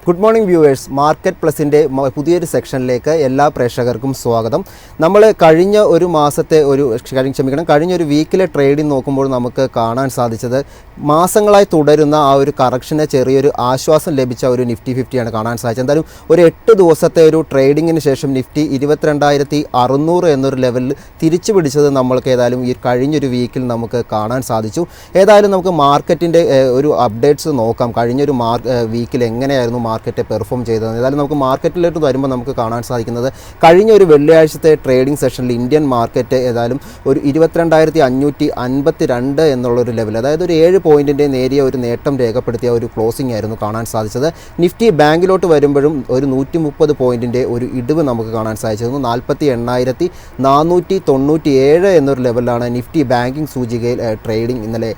Good morning viewers, market പ്ലസിൻ്റെ പുതിയൊരു സെക്ഷനിലേക്ക് എല്ലാ പ്രേക്ഷകർക്കും സ്വാഗതം. നമ്മൾ കഴിഞ്ഞ ഒരു മാസത്തെ കഴിഞ്ഞൊരു വീക്കിലെ ട്രേഡിംഗ് നോക്കുമ്പോൾ നമുക്ക് കാണാൻ സാധിച്ചത് മാസങ്ങളായി തുടരുന്ന ആ ഒരു കറക്ഷന് ചെറിയൊരു ആശ്വാസം ലഭിച്ച ഒരു നിഫ്റ്റി 50 കാണാൻ സാധിച്ചത്. എന്തായാലും ഒരു 8 ദിവസത്തെ ഒരു ട്രേഡിങ്ങിന് ശേഷം നിഫ്റ്റി 22,600 എന്നൊരു ലെവലിൽ തിരിച്ചു പിടിച്ചത് നമ്മൾക്ക് ഏതായാലും ഈ കഴിഞ്ഞൊരു വീക്കിൽ നമുക്ക് കാണാൻ സാധിച്ചു. ഏതായാലും നമുക്ക് മാർക്കറ്റിൻ്റെ ഒരു അപ്ഡേറ്റ്സ് നോക്കാം. കഴിഞ്ഞൊരു വീക്കിൽ എങ്ങനെയായിരുന്നു മാർക്കറ്റ് പെർഫോം ചെയ്തത്. ഏതായാലും നമുക്ക് മാർക്കറ്റിലേക്ക് വരുമ്പോൾ നമുക്ക് കാണാൻ സാധിക്കുന്നത് കഴിഞ്ഞ ഒരു വെള്ളിയാഴ്ചത്തെ ട്രേഡിംഗ് സെഷനിൽ ഇന്ത്യൻ മാർക്കറ്റ് ഏതായാലും ഒരു 22,552 എന്നുള്ളൊരു ലെവൽ, അതായത് ഒരു 7 പോയിൻറ്റിൻ്റെ നേരിയ ഒരു നേട്ടം രേഖപ്പെടുത്തിയ ഒരു ക്ലോസിംഗ് ആയിരുന്നു കാണാൻ സാധിച്ചത്. നിഫ്റ്റി ബാങ്കിലോട്ട് വരുമ്പോഴും ഒരു 130 പോയിൻറ്റിൻ്റെ ഒരു ഇടിവ് നമുക്ക് കാണാൻ സാധിച്ചിരുന്നു. 48,497 എന്നൊരു ലെവലിലാണ് നിഫ്റ്റി ബാങ്കിങ് സൂചികയിൽ ട്രേഡിംഗ് ഇന്നലെ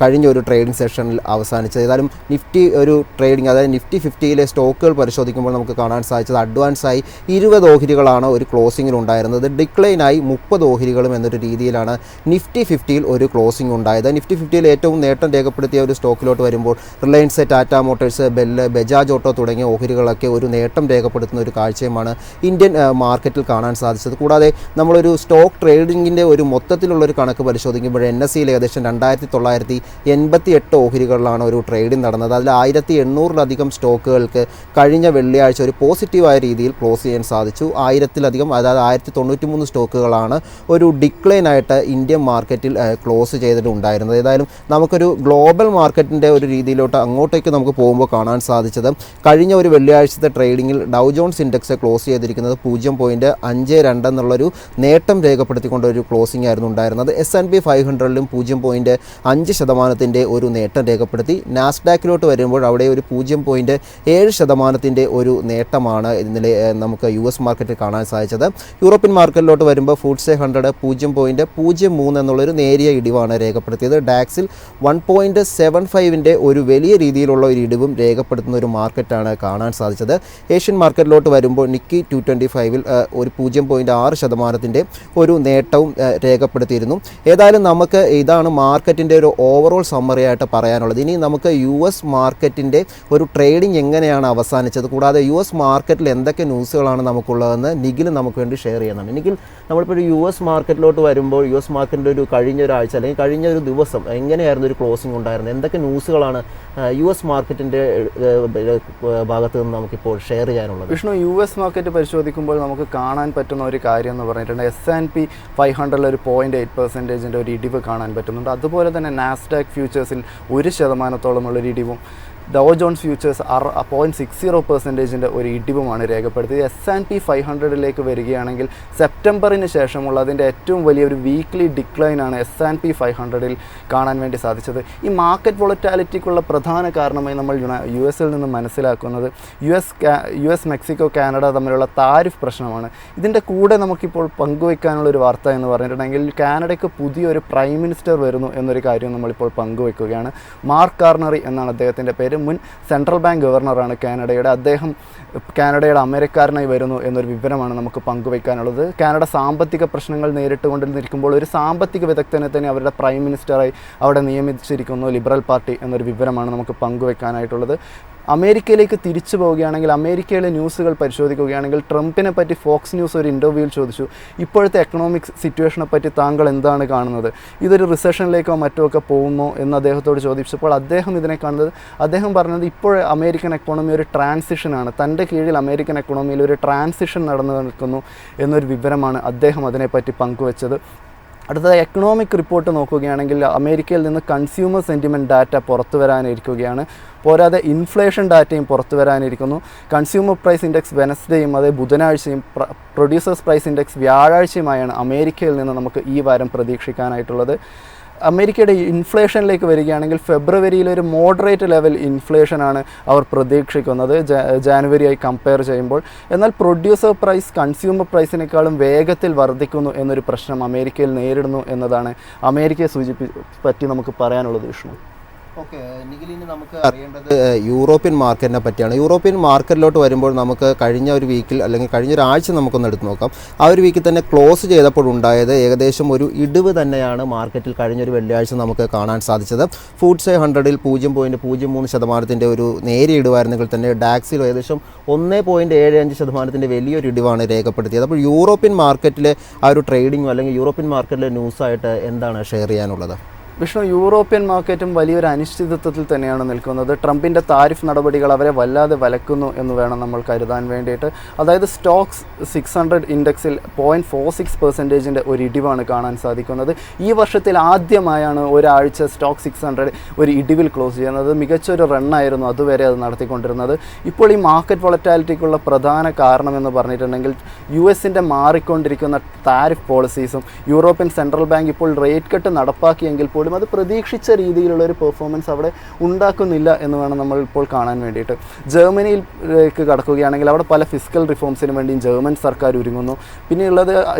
കഴിഞ്ഞ ഒരു ട്രേഡിംഗ് സെഷനിൽ അവസാനിച്ചത്. ഏതായാലും നിഫ്റ്റി ഒരു ട്രേഡിംഗ്, അതായത് നിഫ്റ്റി 50യിലെ സ്റ്റോക്കുകൾ പരിശോധിക്കുമ്പോൾ നമുക്ക് കാണാൻ സാധിച്ചത് അഡ്വാൻസായി 20 ഓഹരികളാണ് ഒരു ക്ലോസിങ്ങിൽ ഉണ്ടായിരുന്നത്. ഡിക്ലൈനായി 30 ഓഹരികളും എന്നൊരു രീതിയിലാണ് നിഫ്റ്റി 50യിൽ ഒരു ക്ലോസിംഗ് ഉണ്ടായത്. നിഫ്റ്റി 50യിൽ ഏറ്റവും നേട്ടം രേഖപ്പെടുത്തിയ ഒരു സ്റ്റോക്കിലോട്ട് വരുമ്പോൾ Reliance, Tata Motors, bell, Bajaj auto തുടങ്ങിയ ഓഹരികളൊക്കെ ഒരു നേട്ടം രേഖപ്പെടുത്തുന്ന ഒരു കാഴ്ചയുമാണ് ഇന്ത്യൻ മാർക്കറ്റിൽ കാണാൻ സാധിച്ചത്. കൂടാതെ നമ്മളൊരു സ്റ്റോക്ക് ട്രേഡിങ്ങിൻ്റെ ഒരു മൊത്തത്തിലുള്ളൊരു കണക്ക് പരിശോധിക്കുമ്പോൾ NSEയിൽ ഏകദേശം 2,988 ഓഹരികളിലാണ് ഒരു ട്രേഡിംഗ് നടന്നത്. അതിൽ 1,800-ലധികം സ്റ്റോക്കുകൾക്ക് കഴിഞ്ഞ വെള്ളിയാഴ്ച ഒരു പോസിറ്റീവായ രീതിയിൽ ക്ലോസ് ചെയ്യാൻ സാധിച്ചു. 1000-ലധികം, അതായത് 1093 സ്റ്റോക്കുകളാണ് ഒരു ഡിക്ലൈനായിട്ട് ഇന്ത്യൻ മാർക്കറ്റിൽ ക്ലോസ് ചെയ്തിട്ടുണ്ടായിരുന്നത്. ഏതായാലും നമുക്കൊരു ഗ്ലോബൽ മാർക്കറ്റിൻ്റെ ഒരു രീതിയിലോട്ട് അങ്ങോട്ടേക്ക് നമുക്ക് പോകുമ്പോൾ കാണാൻ സാധിച്ചത് കഴിഞ്ഞ ഒരു വെള്ളിയാഴ്ചത്തെ ട്രേഡിങ്ങിൽ ഡൗ ജോൺസ് ഇൻഡെക്സ് ക്ലോസ് ചെയ്തിരിക്കുന്നത് 0.52 എന്നുള്ളൊരു നേട്ടം രേഖപ്പെടുത്തിക്കൊണ്ട് ഒരു ക്ലോസിംഗ് ആയിരുന്നു ഉണ്ടായിരുന്നത്. S&P 500-ലും 0.5% ഒരു നേട്ടം രേഖപ്പെടുത്തി. നാസ്ഡാക്കിലോട്ട് വരുമ്പോൾ അവിടെ ഒരു 0.7% ഒരു നേട്ടമാണ് ഇന്നലെ നമുക്ക് US മാർക്കറ്റിൽ കാണാൻ സാധിച്ചത്. യൂറോപ്യൻ മാർക്കറ്റിലോട്ട് വരുമ്പോൾ FTSE 100 0.03 എന്നുള്ളൊരു നേരിയ ഇടിവാണ് രേഖപ്പെടുത്തിയത്. ഡാക്സിൽ 1.75 ഒരു വലിയ രീതിയിലുള്ള ഒരു ഇടിവും രേഖപ്പെടുത്തുന്ന ഒരു മാർക്കറ്റാണ് കാണാൻ സാധിച്ചത്. ഏഷ്യൻ മാർക്കറ്റിലോട്ട് വരുമ്പോൾ നിക്കി 225-ൽ ഒരു 0.6% ഒരു നേട്ടവും രേഖപ്പെടുത്തിയിരുന്നു. ഏതായാലും നമുക്ക് ഇതാണ് മാർക്കറ്റിൻ്റെ ഒരു ഓവറോൾ സമ്മറി ആയിട്ട് പറയാനുള്ളത്. ഇനി നമുക്ക് US മാർക്കറ്റിൻ്റെ ഒരു ട്രേഡിംഗ് എങ്ങനെയാണ് അവസാനിച്ചത്, കൂടാതെ US മാർക്കറ്റിൽ എന്തൊക്കെ ന്യൂസുകളാണ് നമുക്കുള്ളതെന്ന് നിഖിൽ നമുക്ക് വേണ്ടി ഷെയർ ചെയ്യുന്നുണ്ട്. നിഖിൽ, നമ്മളിപ്പോൾ ഒരു US മാർക്കറ്റിലോട്ട് വരുമ്പോൾ US മാർക്കറ്റിൻ്റെ ഒരു കഴിഞ്ഞ ഒരാഴ്ച അല്ലെങ്കിൽ കഴിഞ്ഞ ഒരു ദിവസം എങ്ങനെയായിരുന്നു ഒരു ക്ലോസിംഗ് ഉണ്ടായിരുന്നത്, എന്തൊക്കെ ന്യൂസുകളാണ് US മാർക്കറ്റിൻ്റെ ഭാഗത്ത് നിന്ന് നമുക്കിപ്പോൾ ഷെയർ ചെയ്യാനുള്ളത്? വിഷ്ണു, US മാർക്കറ്റ് പരിശോധിക്കുമ്പോൾ നമുക്ക് കാണാൻ പറ്റുന്ന ഒരു കാര്യം എന്ന് പറഞ്ഞിട്ടുണ്ട്, S&P 500-ൽ ഒരു 0.8% ഒരു ഇടിവ് കാണാൻ പറ്റുന്നുണ്ട്. അതുപോലെ തന്നെ നാസ്ഡാക്ക് ഫ്യൂച്ചേഴ്സിൽ 1%-ഓളമുള്ളൊരു ഇടിവും, ഡൗ ജോൺസ് ഫ്യൂച്ചേഴ്സ് 0.60% ഒരു ഇടിവുമാണ് രേഖപ്പെടുത്തിയത്. S&P 500-ലേക്ക് വരികയാണെങ്കിൽ സെപ്റ്റംബറിന് ശേഷമുള്ള അതിൻ്റെ ഏറ്റവും വലിയൊരു വീക്ക്ലി ഡിക്ലൈനാണ് S&P 500-ൽ കാണാൻ വേണ്ടി സാധിച്ചത്. ഈ മാർക്കറ്റ് വോളറ്റാലിറ്റിക്കുള്ള പ്രധാന കാരണമായി നമ്മൾ US-ൽ നിന്ന് മനസ്സിലാക്കുന്നത് US മെക്സിക്കോ, കാനഡ തമ്മിലുള്ള താരിഫ് പ്രശ്നമാണ്. ഇതിൻ്റെ കൂടെ നമുക്കിപ്പോൾ പങ്കുവയ്ക്കാനുള്ളൊരു വാർത്ത എന്ന് പറഞ്ഞിട്ടുണ്ടെങ്കിൽ കാനഡയ്ക്ക് പുതിയൊരു പ്രൈം മിനിസ്റ്റർ വരുന്നു എന്നൊരു കാര്യം നമ്മളിപ്പോൾ പങ്കുവയ്ക്കുകയാണ്. മാർക്ക് കാർണറി എന്നാണ് അദ്ദേഹത്തിൻ്റെ പേര്. മുൻ സെൻട്രൽ ബാങ്ക് ഗവർണറാണ് കാനഡയുടെ. അദ്ദേഹം കാനഡയുടെ അമരക്കാരനായി വരുന്നു എന്നൊരു വിവരമാണ് നമുക്ക് പങ്കുവയ്ക്കാനുള്ളത്. കാനഡ സാമ്പത്തിക പ്രശ്നങ്ങൾ നേരിട്ടുകൊണ്ടിരിക്കുമ്പോൾ ഒരു സാമ്പത്തിക വിദഗ്ധനെ തന്നെ അവരുടെ പ്രൈം മിനിസ്റ്ററായി അവിടെ നിയമിച്ചിരിക്കുന്നു ലിബറൽ പാർട്ടി എന്നൊരു വിവരമാണ് നമുക്ക് പങ്കുവയ്ക്കാനായിട്ടുള്ളത്. അമേരിക്കയിലേക്ക് തിരിച്ചു പോവുകയാണെങ്കിൽ അമേരിക്കയിലെ ന്യൂസുകൾ പരിശോധിക്കുകയാണെങ്കിൽ ട്രംപിനെ പറ്റി ഫോക്സ് ന്യൂസ് ഒരു ഇൻ്റർവ്യൂവിൽ ചോദിച്ചു, ഇപ്പോഴത്തെ എക്കണോമിക് സിറ്റുവേഷനെ പറ്റി താങ്കൾ എന്താണ് കാണുന്നത്, ഇതൊരു റിസഷനിലേക്കോ മറ്റോ ഒക്കെ പോകുമോ എന്ന് അദ്ദേഹത്തോട് ചോദിച്ചപ്പോൾ അദ്ദേഹം ഇതിനെ കാണുന്നത്, അദ്ദേഹം പറഞ്ഞത് ഇപ്പോൾ അമേരിക്കൻ എക്കോണമി ഒരു ട്രാൻസിഷനാണ്, തൻ്റെ കീഴിൽ അമേരിക്കൻ എക്കോണമിയിൽ ഒരു ട്രാൻസിഷൻ നടന്നു നിൽക്കുന്നു എന്നൊരു വിവരമാണ് അദ്ദേഹം അതിനെപ്പറ്റി പങ്കുവച്ചത്. അടുത്തത് എക്കണോമിക് റിപ്പോർട്ട് നോക്കുകയാണെങ്കിൽ അമേരിക്കയിൽ നിന്ന് കൺസ്യൂമർ സെൻറ്റിമെൻറ്റ് ഡാറ്റ പുറത്തു വരാനിരിക്കുകയാണ്. പോരാതെ ഇൻഫ്ലേഷൻ ഡാറ്റയും പുറത്തു വരാനിരിക്കുന്നു. കൺസ്യൂമർ പ്രൈസ് ഇൻഡെക്സ് വെനസ്ഡേയും അതേ ബുധനാഴ്ചയും പ്രൊഡ്യൂസേഴ്സ് പ്രൈസ് ഇൻഡെക്സ് വ്യാഴാഴ്ചയുമായാണ് അമേരിക്കയിൽ നിന്ന് നമുക്ക് ഈ വാരം പ്രതീക്ഷിക്കാനായിട്ടുള്ളത്. അമേരിക്കയുടെ ഇൻഫ്ലേഷനിലേക്ക് വരികയാണെങ്കിൽ ഫെബ്രുവരിയിലൊരു മോഡറേറ്റ് ലെവൽ ഇൻഫ്ലേഷനാണ് അവർ പ്രതീക്ഷിക്കുന്നത് ജാനുവരിയായി കമ്പയർ ചെയ്യുമ്പോൾ. എന്നാൽ പ്രൊഡ്യൂസർ പ്രൈസ് കൺസ്യൂമർ പ്രൈസിനേക്കാളും വേഗത്തിൽ വർദ്ധിക്കുന്നു എന്നൊരു പ്രശ്നം അമേരിക്കയിൽ നേരിടുന്നു എന്നതാണ് അമേരിക്കയെ പറ്റി നമുക്ക് പറയാനുള്ളത്. വിഷ്ണു, ഓക്കെ, നിഖിൽ, ഇനി നമുക്ക് അറിയേണ്ടത് യൂറോപ്യൻ മാർക്കറ്റിനെ പറ്റിയാണ്. യൂറോപ്യൻ മാർക്കറ്റിലോട്ട് വരുമ്പോൾ നമുക്ക് കഴിഞ്ഞ ഒരു വീക്കിൽ അല്ലെങ്കിൽ കഴിഞ്ഞ ഒരാഴ്ച നമുക്കൊന്ന് എടുത്ത് നോക്കാം. ആ ഒരു വീക്കിൽ തന്നെ ക്ലോസ് ചെയ്തപ്പോൾ ഉണ്ടായത് ഏകദേശം ഒരു ഇടിവ് തന്നെയാണ് മാർക്കറ്റിൽ കഴിഞ്ഞൊരു വെള്ളിയാഴ്ച നമുക്ക് കാണാൻ സാധിച്ചത്. ഫൂഡ്സെ 100-ൽ 0.03% ഒരു നേരിയ ഇടിവായിരുന്നെങ്കിൽ തന്നെ ഡാക്സിൽ ഏകദേശം 1.75% വലിയൊരു ഇടിവാണ് രേഖപ്പെടുത്തിയത്. അപ്പോൾ യൂറോപ്യൻ മാർക്കറ്റിലെ ആ ഒരു ട്രേഡിങ്ങോ അല്ലെങ്കിൽ യൂറോപ്യൻ മാർക്കറ്റിലെ ന്യൂസായിട്ട് എന്താണ് ഷെയർ ചെയ്യാനുള്ളത്? വിഷ്ണു, യൂറോപ്യൻ മാർക്കറ്റും വലിയൊരു അനിശ്ചിതത്വത്തിൽ തന്നെയാണ് നിൽക്കുന്നത്. ട്രംപിൻ്റെ താരിഫ് നടപടികൾ അവരെ വല്ലാതെ വലക്കുന്നു എന്ന് വേണം നമ്മൾ കരുതാൻ വേണ്ടിയിട്ട്. അതായത് സ്റ്റോക്സ് 600 ഇൻഡെക്സിൽ 0.46% ഒരു ഇടിവാണ് കാണാൻ സാധിക്കുന്നത്. ഈ വർഷത്തിൽ ആദ്യമായാണ് ഒരാഴ്ച സ്റ്റോക്ക് 600 ഒരു ഇടിവിൽ ക്ലോസ് ചെയ്യുന്നത്. മികച്ചൊരു റണ്ണായിരുന്നു അതുവരെ അത് നടത്തിക്കൊണ്ടിരുന്നത്. ഇപ്പോൾ ഈ മാർക്കറ്റ് വോളറ്റാലിറ്റിക്കുള്ള പ്രധാന കാരണമെന്ന് പറഞ്ഞിട്ടുണ്ടെങ്കിൽ US-ൻ്റെ മാറിക്കൊണ്ടിരിക്കുന്ന താരിഫ് പോളിസീസും യൂറോപ്യൻ സെൻട്രൽ ബാങ്ക് ഇപ്പോൾ റേറ്റ് കട്ട് നടപ്പാക്കിയെങ്കിൽ പോലും അത് പ്രതീക്ഷിച്ച രീതിയിലുള്ളൊരു പെർഫോമൻസ് അവിടെ ഉണ്ടാക്കുന്നില്ല എന്ന് വേണം നമ്മൾ ഇപ്പോൾ കാണാൻ വേണ്ടിയിട്ട്. ജർമ്മനിയിലേക്ക് കടക്കുകയാണെങ്കിൽ അവിടെ പല ഫിസ്ക്കൽ റിഫോംസിന് വേണ്ടിയും ജർമ്മൻ സർക്കാർ ഒരുങ്ങുന്നു. പിന്നെയുള്ളത്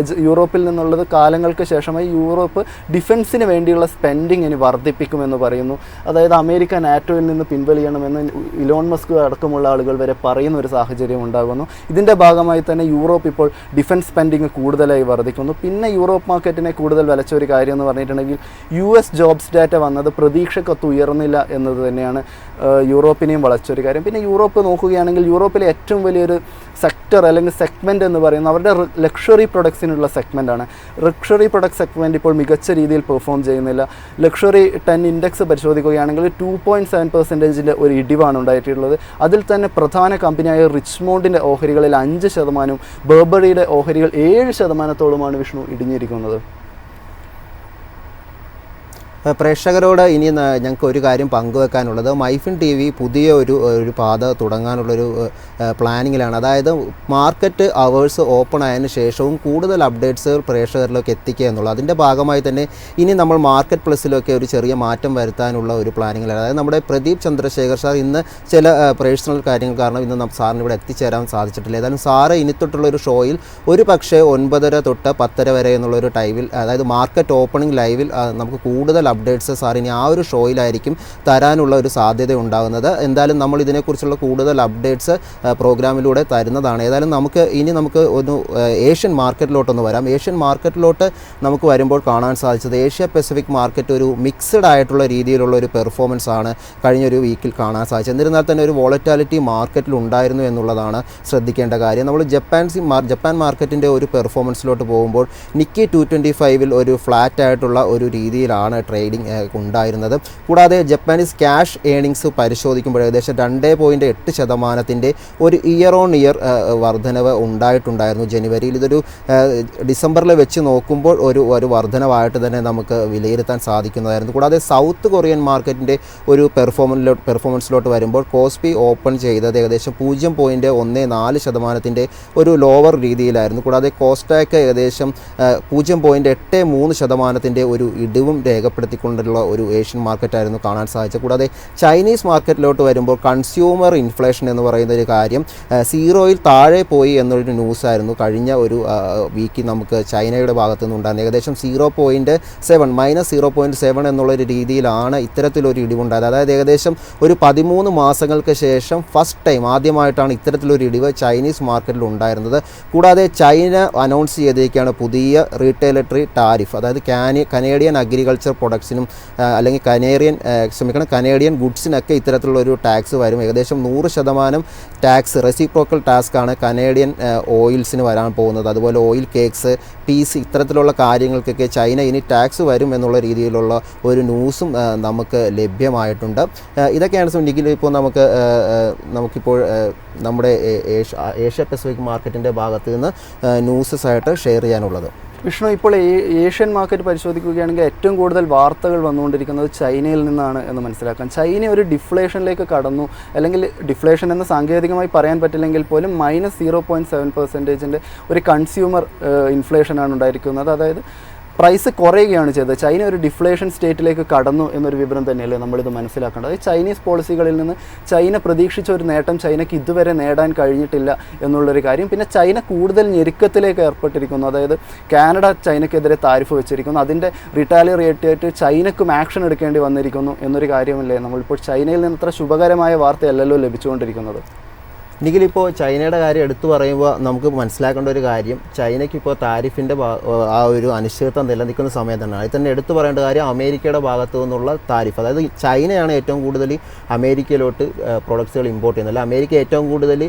യൂറോപ്പിൽ നിന്നുള്ളത് കാലങ്ങൾക്ക് ശേഷമായി യൂറോപ്പ് ഡിഫൻസിന് വേണ്ടിയുള്ള സ്പെൻഡിങ് ഇനി വർദ്ധിപ്പിക്കുമെന്ന് പറയുന്നു. അതായത് അമേരിക്ക നാറ്റോയിൽ നിന്ന് പിൻവലിയണമെന്ന് ഇലോൺ മസ്ക് അടക്കമുള്ള ആളുകൾ വരെ പറയുന്ന ഒരു സാഹചര്യം ഉണ്ടാകുന്നു. ഇതിൻ്റെ ഭാഗമായി തന്നെ യൂറോപ്പ് ഇപ്പോൾ ഡിഫൻസ് സ്പെൻഡിങ് കൂടുതലായി വർദ്ധിക്കുന്നു. പിന്നെ യൂറോപ്പ് മാർക്കറ്റിനെ കൂടുതൽ വിലച്ച ഒരു കാര്യം എന്ന് പറഞ്ഞിട്ടുണ്ടെങ്കിൽ US ജോബ്സ് ഡാറ്റ വന്നത് പ്രതീക്ഷക്കൊത്ത് ഉയർന്നില്ല എന്നത് തന്നെയാണ് യൂറോപ്പിനെയും വളച്ചൊരു കാര്യം. പിന്നെ യൂറോപ്പ് നോക്കുകയാണെങ്കിൽ യൂറോപ്പിലെ ഏറ്റവും വലിയൊരു സെക്ടർ അല്ലെങ്കിൽ സെഗ്മെൻറ്റ് എന്ന് പറയുന്നത് അവരുടെ ലക്ഷറി പ്രൊഡക്ട്സിനുള്ള സെഗ്മെൻറ്റാണ്. ലക്ഷറി പ്രൊഡക്റ്റ് സെഗ്മെൻറ്റ് ഇപ്പോൾ മികച്ച രീതിയിൽ പെർഫോം ചെയ്യുന്നില്ല. ലക്ഷറി 10 ഇൻഡെക്സ് പരിശോധിക്കുകയാണെങ്കിൽ 2.7% ഒരു ഇടിവാണ് ഉണ്ടായിട്ടുള്ളത്. അതിൽ തന്നെ പ്രധാന കമ്പനിയായ റിച്ച്മോണ്ടിൻ്റെ ഓഹരികളിൽ 5%, ബർബറിയുടെ ഓഹരികൾ 7%-ഓളമാണ് വിഷ്ണു ഇടിഞ്ഞിരിക്കുന്നത്. പ്രേക്ഷകരോട് ഇനി ഞങ്ങൾക്ക് ഒരു കാര്യം പങ്കുവെക്കാനുള്ളത്, മൈഫിൻ TV പുതിയ ഒരു പാത തുടങ്ങാനുള്ളൊരു പ്ലാനിങ്ങിലാണ്. അതായത് മാർക്കറ്റ് അവേഴ്സ് ഓപ്പൺ ആയതിനു ശേഷവും കൂടുതൽ അപ്ഡേറ്റ്സ് പ്രേക്ഷകരിലേക്ക് എത്തിക്കുക എന്നുള്ളത്. അതിൻ്റെ ഭാഗമായി തന്നെ ഇനി നമ്മൾ മാർക്കറ്റ് പ്ലസിലൊക്കെ ഒരു ചെറിയ മാറ്റം വരുത്താനുള്ള ഒരു പ്ലാനിങ്ങിലാണ്. അതായത് നമ്മുടെ പ്രദീപ് ചന്ദ്രശേഖർ സാർ ഇന്ന് ചില പേഴ്സണൽ കാര്യങ്ങൾ കാരണം ഇന്ന് സാറിന് ഇവിടെ എത്തിച്ചേരാൻ സാധിച്ചിട്ടില്ല. ഏതായാലും സാറ് ഇനി തൊട്ടുള്ള ഒരു ഷോയിൽ ഒരു പക്ഷേ 9:30 തൊട്ട് 10:30 വരെ എന്നുള്ളൊരു ടൈമിൽ, അതായത് മാർക്കറ്റ് ഓപ്പണിംഗ് ലൈവിൽ നമുക്ക് കൂടുതൽ അപ്ഡേറ്റ്സ് സാർ ഇനി ആ ഒരു ഷോയിലായിരിക്കും തരാനുള്ള ഒരു സാധ്യത ഉണ്ടാകുന്നത്. എന്തായാലും നമ്മൾ ഇതിനെക്കുറിച്ചുള്ള കൂടുതൽ അപ്ഡേറ്റ്സ് പ്രോഗ്രാമിലൂടെ തരുന്നതാണ്. ഏതായാലും നമുക്ക് ഒന്ന് ഏഷ്യൻ മാർക്കറ്റിലോട്ടൊന്ന് വരാം. ഏഷ്യൻ മാർക്കറ്റിലോട്ട് നമുക്ക് വരുമ്പോൾ കാണാൻ സാധിച്ചത് ഏഷ്യ പസഫിക് മാർക്കറ്റ് ഒരു മിക്സഡ് ആയിട്ടുള്ള രീതിയിലുള്ള ഒരു പെർഫോമൻസ് ആണ് കഴിഞ്ഞൊരു വീക്കിൽ കാണാൻ സാധിച്ചത്. എന്നിരുന്നാൽ തന്നെ ഒരു വോളറ്റാലിറ്റി മാർക്കറ്റിൽ ഉണ്ടായിരുന്നു എന്നുള്ളതാണ് ശ്രദ്ധിക്കേണ്ട കാര്യം. നമ്മൾ ജപ്പാൻ മാർക്കറ്റിൻ്റെ ഒരു പെർഫോമൻസിലോട്ട് പോകുമ്പോൾ നിക്കി 225-ൽ ഒരു ഫ്ലാറ്റ് ആയിട്ടുള്ള ഒരു രീതിയിലാണ് ട്രേഡിംഗ് ഉണ്ടായിരുന്നത്. കൂടാതെ ജപ്പാനീസ് ക്യാഷ് ഏണിങ്സ് പരിശോധിക്കുമ്പോൾ ഏകദേശം 2.8% ഒരു ഇയർ ഓൺ ഇയർ വർധനവ് ഉണ്ടായിട്ടുണ്ടായിരുന്നു ജനുവരിയിൽ. ഇതൊരു ഡിസംബറിൽ വെച്ച് നോക്കുമ്പോൾ ഒരു വർധനവായിട്ട് തന്നെ നമുക്ക് വിലയിരുത്താൻ സാധിക്കുന്നതായിരുന്നു. കൂടാതെ സൗത്ത് കൊറിയൻ മാർക്കറ്റിൻ്റെ ഒരു പെർഫോമൻസിലോട്ട് വരുമ്പോൾ കോസ്പി ഓപ്പൺ ചെയ്തത് ഏകദേശം 0.14% ഒരു ലോവർ രീതിയിലായിരുന്നു. കൂടാതെ കോസ്റ്റാക്ക് ഏകദേശം 0.83% ഒരു ഇടിവും രേഖപ്പെടുത്തിക്കൊണ്ടുള്ള ഒരു ഏഷ്യൻ മാർക്കറ്റായിരുന്നു കാണാൻ സാധിച്ചത്. കൂടാതെ ചൈനീസ് മാർക്കറ്റിലോട്ട് വരുമ്പോൾ കൺസ്യൂമർ ഇൻഫ്ലേഷൻ എന്ന് പറയുന്ന ഒരു കാര്യം 0-ൽ താഴെ പോയി എന്നൊരു ന്യൂസായിരുന്നു കഴിഞ്ഞ ഒരു വീക്കിൽ നമുക്ക് ചൈനയുടെ ഭാഗത്തു നിന്നുണ്ടായിരുന്നത്. ഏകദേശം -0.7 എന്നുള്ളൊരു രീതിയിലാണ് ഇത്തരത്തിലൊരു ഇടിവുണ്ടായത്. അതായത് ഏകദേശം ഒരു 13 മാസങ്ങൾക്ക് ശേഷം ഫസ്റ്റ് ടൈം ആദ്യമായിട്ടാണ് ഇത്തരത്തിലൊരു ഇടിവ് ചൈനീസ് മാർക്കറ്റിൽ ഉണ്ടായിരുന്നത്. കൂടാതെ ചൈന അനൗൺസ് ചെയ്തിരിക്കുകയാണ് പുതിയ റീറ്റെയിലറ്ററി ടാരിഫ്. അതായത് കനേഡിയൻ അഗ്രികൾച്ചർ പ്രൊഡക്ട്സിനും അല്ലെങ്കിൽ കനേഡിയൻ ഗുഡ്സിനൊക്കെ ഇത്തരത്തിലുള്ളൊരു ടാക്സ് വരും. ഏകദേശം 100% ടാക്സ് റെസിപ്രോക്കൽ ടാക്സാണ് കനേഡിയൻ ഓയിൽസിന് വരാൻ പോകുന്നത്. അതുപോലെ ഓയിൽ കേക്ക്സ്, പീസ് ഇത്തരത്തിലുള്ള കാര്യങ്ങൾക്കൊക്കെ ചൈന ഇനി ടാക്സ് വരും എന്നുള്ള രീതിയിലുള്ള ഒരു ന്യൂസും നമുക്ക് ലഭ്യമായിട്ടുണ്ട്. ഇതൊക്കെയാണ് നിഖിൽ ഇപ്പോൾ നമുക്കിപ്പോൾ നമ്മുടെ ഏഷ്യ പസഫിക് മാർക്കറ്റിൻ്റെ ഭാഗത്ത് നിന്ന് ന്യൂസസ് ആയിട്ട് ഷെയർ ചെയ്യാനുള്ളത്. വിഷ്ണു, ഇപ്പോൾ ഏഷ്യൻ മാർക്കറ്റ് പരിശോധിക്കുകയാണെങ്കിൽ ഏറ്റവും കൂടുതൽ വാർത്തകൾ വന്നുകൊണ്ടിരിക്കുന്നത് ചൈനയിൽ നിന്നാണ് എന്ന് മനസ്സിലാക്കാം. ചൈന ഒരു ഡിഫ്ലേഷനിലേക്ക് കടന്നു, അല്ലെങ്കിൽ ഡിഫ്ലേഷൻ എന്ന് സാങ്കേതികമായി പറയാൻ പറ്റില്ലെങ്കിൽ പോലും -0.7% ഒരു കൺസ്യൂമർ ഇൻഫ്ലേഷനാണ് ഉണ്ടായിരിക്കുന്നത്. അതായത് പ്രൈസ് കുറയുകയാണ് ചെയ്തത്. ചൈന ഒരു ഡിഫ്ലേഷൻ സ്റ്റേറ്റിലേക്ക് കടന്നു എന്നൊരു വിവരം തന്നെയല്ലേ നമ്മളിത് മനസ്സിലാക്കേണ്ടത്. ചൈനീസ് പോളിസികളിൽ നിന്ന് ചൈന പ്രതീക്ഷിച്ച ഒരു നേട്ടം ചൈനയ്ക്ക് ഇതുവരെ നേടാൻ കഴിഞ്ഞിട്ടില്ല എന്നുള്ളൊരു കാര്യം. പിന്നെ ചൈന കൂടുതൽ ഞെരുക്കത്തിലേക്ക് ഏർപ്പെട്ടിരിക്കുന്നു. അതായത് കാനഡ ചൈനയ്ക്കെതിരെ താരിഫ് വെച്ചിരിക്കുന്നു. അതിൻ്റെ റിട്ടാലിയേറ്റ് ആയിട്ട് ചൈനക്കും ആക്ഷൻ എടുക്കേണ്ടി വന്നിരിക്കുന്നു എന്നൊരു കാര്യമല്ലേ നമ്മളിപ്പോൾ ചൈനയിൽ നിന്ന് അത്ര ശുഭകരമായ വാർത്തയല്ലല്ലോ ലഭിച്ചുകൊണ്ടിരിക്കുന്നത്. നിഖിലിപ്പോൾ ചൈനയുടെ കാര്യം എടുത്തു പറയുമ്പോൾ നമുക്ക് മനസ്സിലാക്കേണ്ട ഒരു കാര്യം, ചൈനയ്ക്ക് ഇപ്പോൾ താരിഫിൻ്റെ ആ ഒരു അനിശ്ചിതത്വം നിലനിൽക്കുന്ന സമയം തന്നെ. അതിൽ തന്നെ എടുത്തു പറയേണ്ട കാര്യം അമേരിക്കയുടെ ഭാഗത്തു നിന്നുള്ള താരിഫ്. അതായത് ചൈനയാണ് ഏറ്റവും കൂടുതൽ അമേരിക്കയിലോട്ട് പ്രൊഡക്ട്സുകൾ ഇമ്പോർട്ട് ചെയ്യുന്നത്. അല്ല, അമേരിക്ക ഏറ്റവും കൂടുതൽ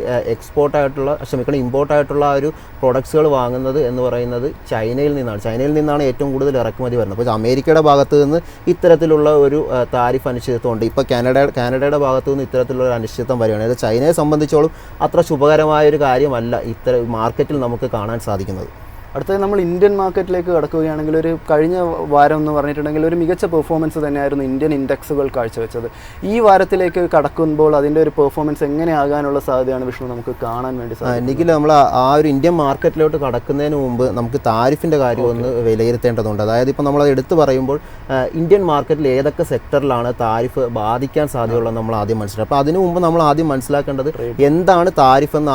ഇമ്പോർട്ടായിട്ടുള്ള ആ ഒരു പ്രൊഡക്ട്സുകൾ വാങ്ങുന്നത് എന്ന് പറയുന്നത് ചൈനയിൽ നിന്നാണ്. ചൈനയിൽ നിന്നാണ് ഏറ്റവും കൂടുതൽ ഇറക്കുമതി വരുന്നത്. അപ്പോൾ അമേരിക്കയുടെ ഭാഗത്തു നിന്ന് ഇത്തരത്തിലുള്ള ഒരു താരിഫ് അനിശ്ചിതത്വം ഉണ്ട്. ഇപ്പോൾ കാനഡയുടെ ഭാഗത്തു നിന്ന് ഇത്തരത്തിലുള്ള ഒരു അനിശ്ചിതത്വം വരികയാണ്. അതായത് ചൈനയെ സംബന്ധിച്ചോളം അത്ര ശുഭകരമായൊരു കാര്യമല്ല ഇത്തരം മാർക്കറ്റിൽ നമുക്ക് കാണാൻ സാധിക്കുന്നത്. അടുത്തത് നമ്മൾ ഇന്ത്യൻ മാർക്കറ്റിലേക്ക് കടക്കുകയാണെങ്കിൽ ഒരു കഴിഞ്ഞ വാരം എന്ന് പറഞ്ഞിട്ടുണ്ടെങ്കിൽ ഒരു മികച്ച പെർഫോമൻസ് തന്നെയായിരുന്നു ഇന്ത്യൻ ഇൻഡെക്സുകൾ കാഴ്ചവെച്ചത്. ഈ വാരത്തിലേക്ക് കടക്കുമ്പോൾ അതിൻ്റെ ഒരു പെർഫോമൻസ് എങ്ങനെയാകാനുള്ള സാധ്യതയാണ് വിഷ്ണു നമുക്ക് കാണാൻ വേണ്ടി സാധിക്കും? നിഖിൽ, നമ്മൾ ആ ഒരു ഇന്ത്യൻ മാർക്കറ്റിലോട്ട് കടക്കുന്നതിന് മുമ്പ് നമുക്ക് താരിഫിൻ്റെ കാര്യം ഒന്ന് വിലയിരുത്തേണ്ടതുണ്ട്. അതായത് ഇപ്പോൾ നമ്മൾ എടുത്തു പറയുമ്പോൾ ഇന്ത്യൻ മാർക്കറ്റിൽ ഏതൊക്കെ സെക്ടറിലാണ് താരിഫ് ബാധിക്കാൻ സാധ്യതയുള്ളത് നമ്മൾ ആദ്യം മനസ്സിലാക്കും. അപ്പോൾ അതിനു മുമ്പ് നമ്മൾ ആദ്യം മനസ്സിലാക്കേണ്ടത് എന്താണ് താരിഫ് എന്ന്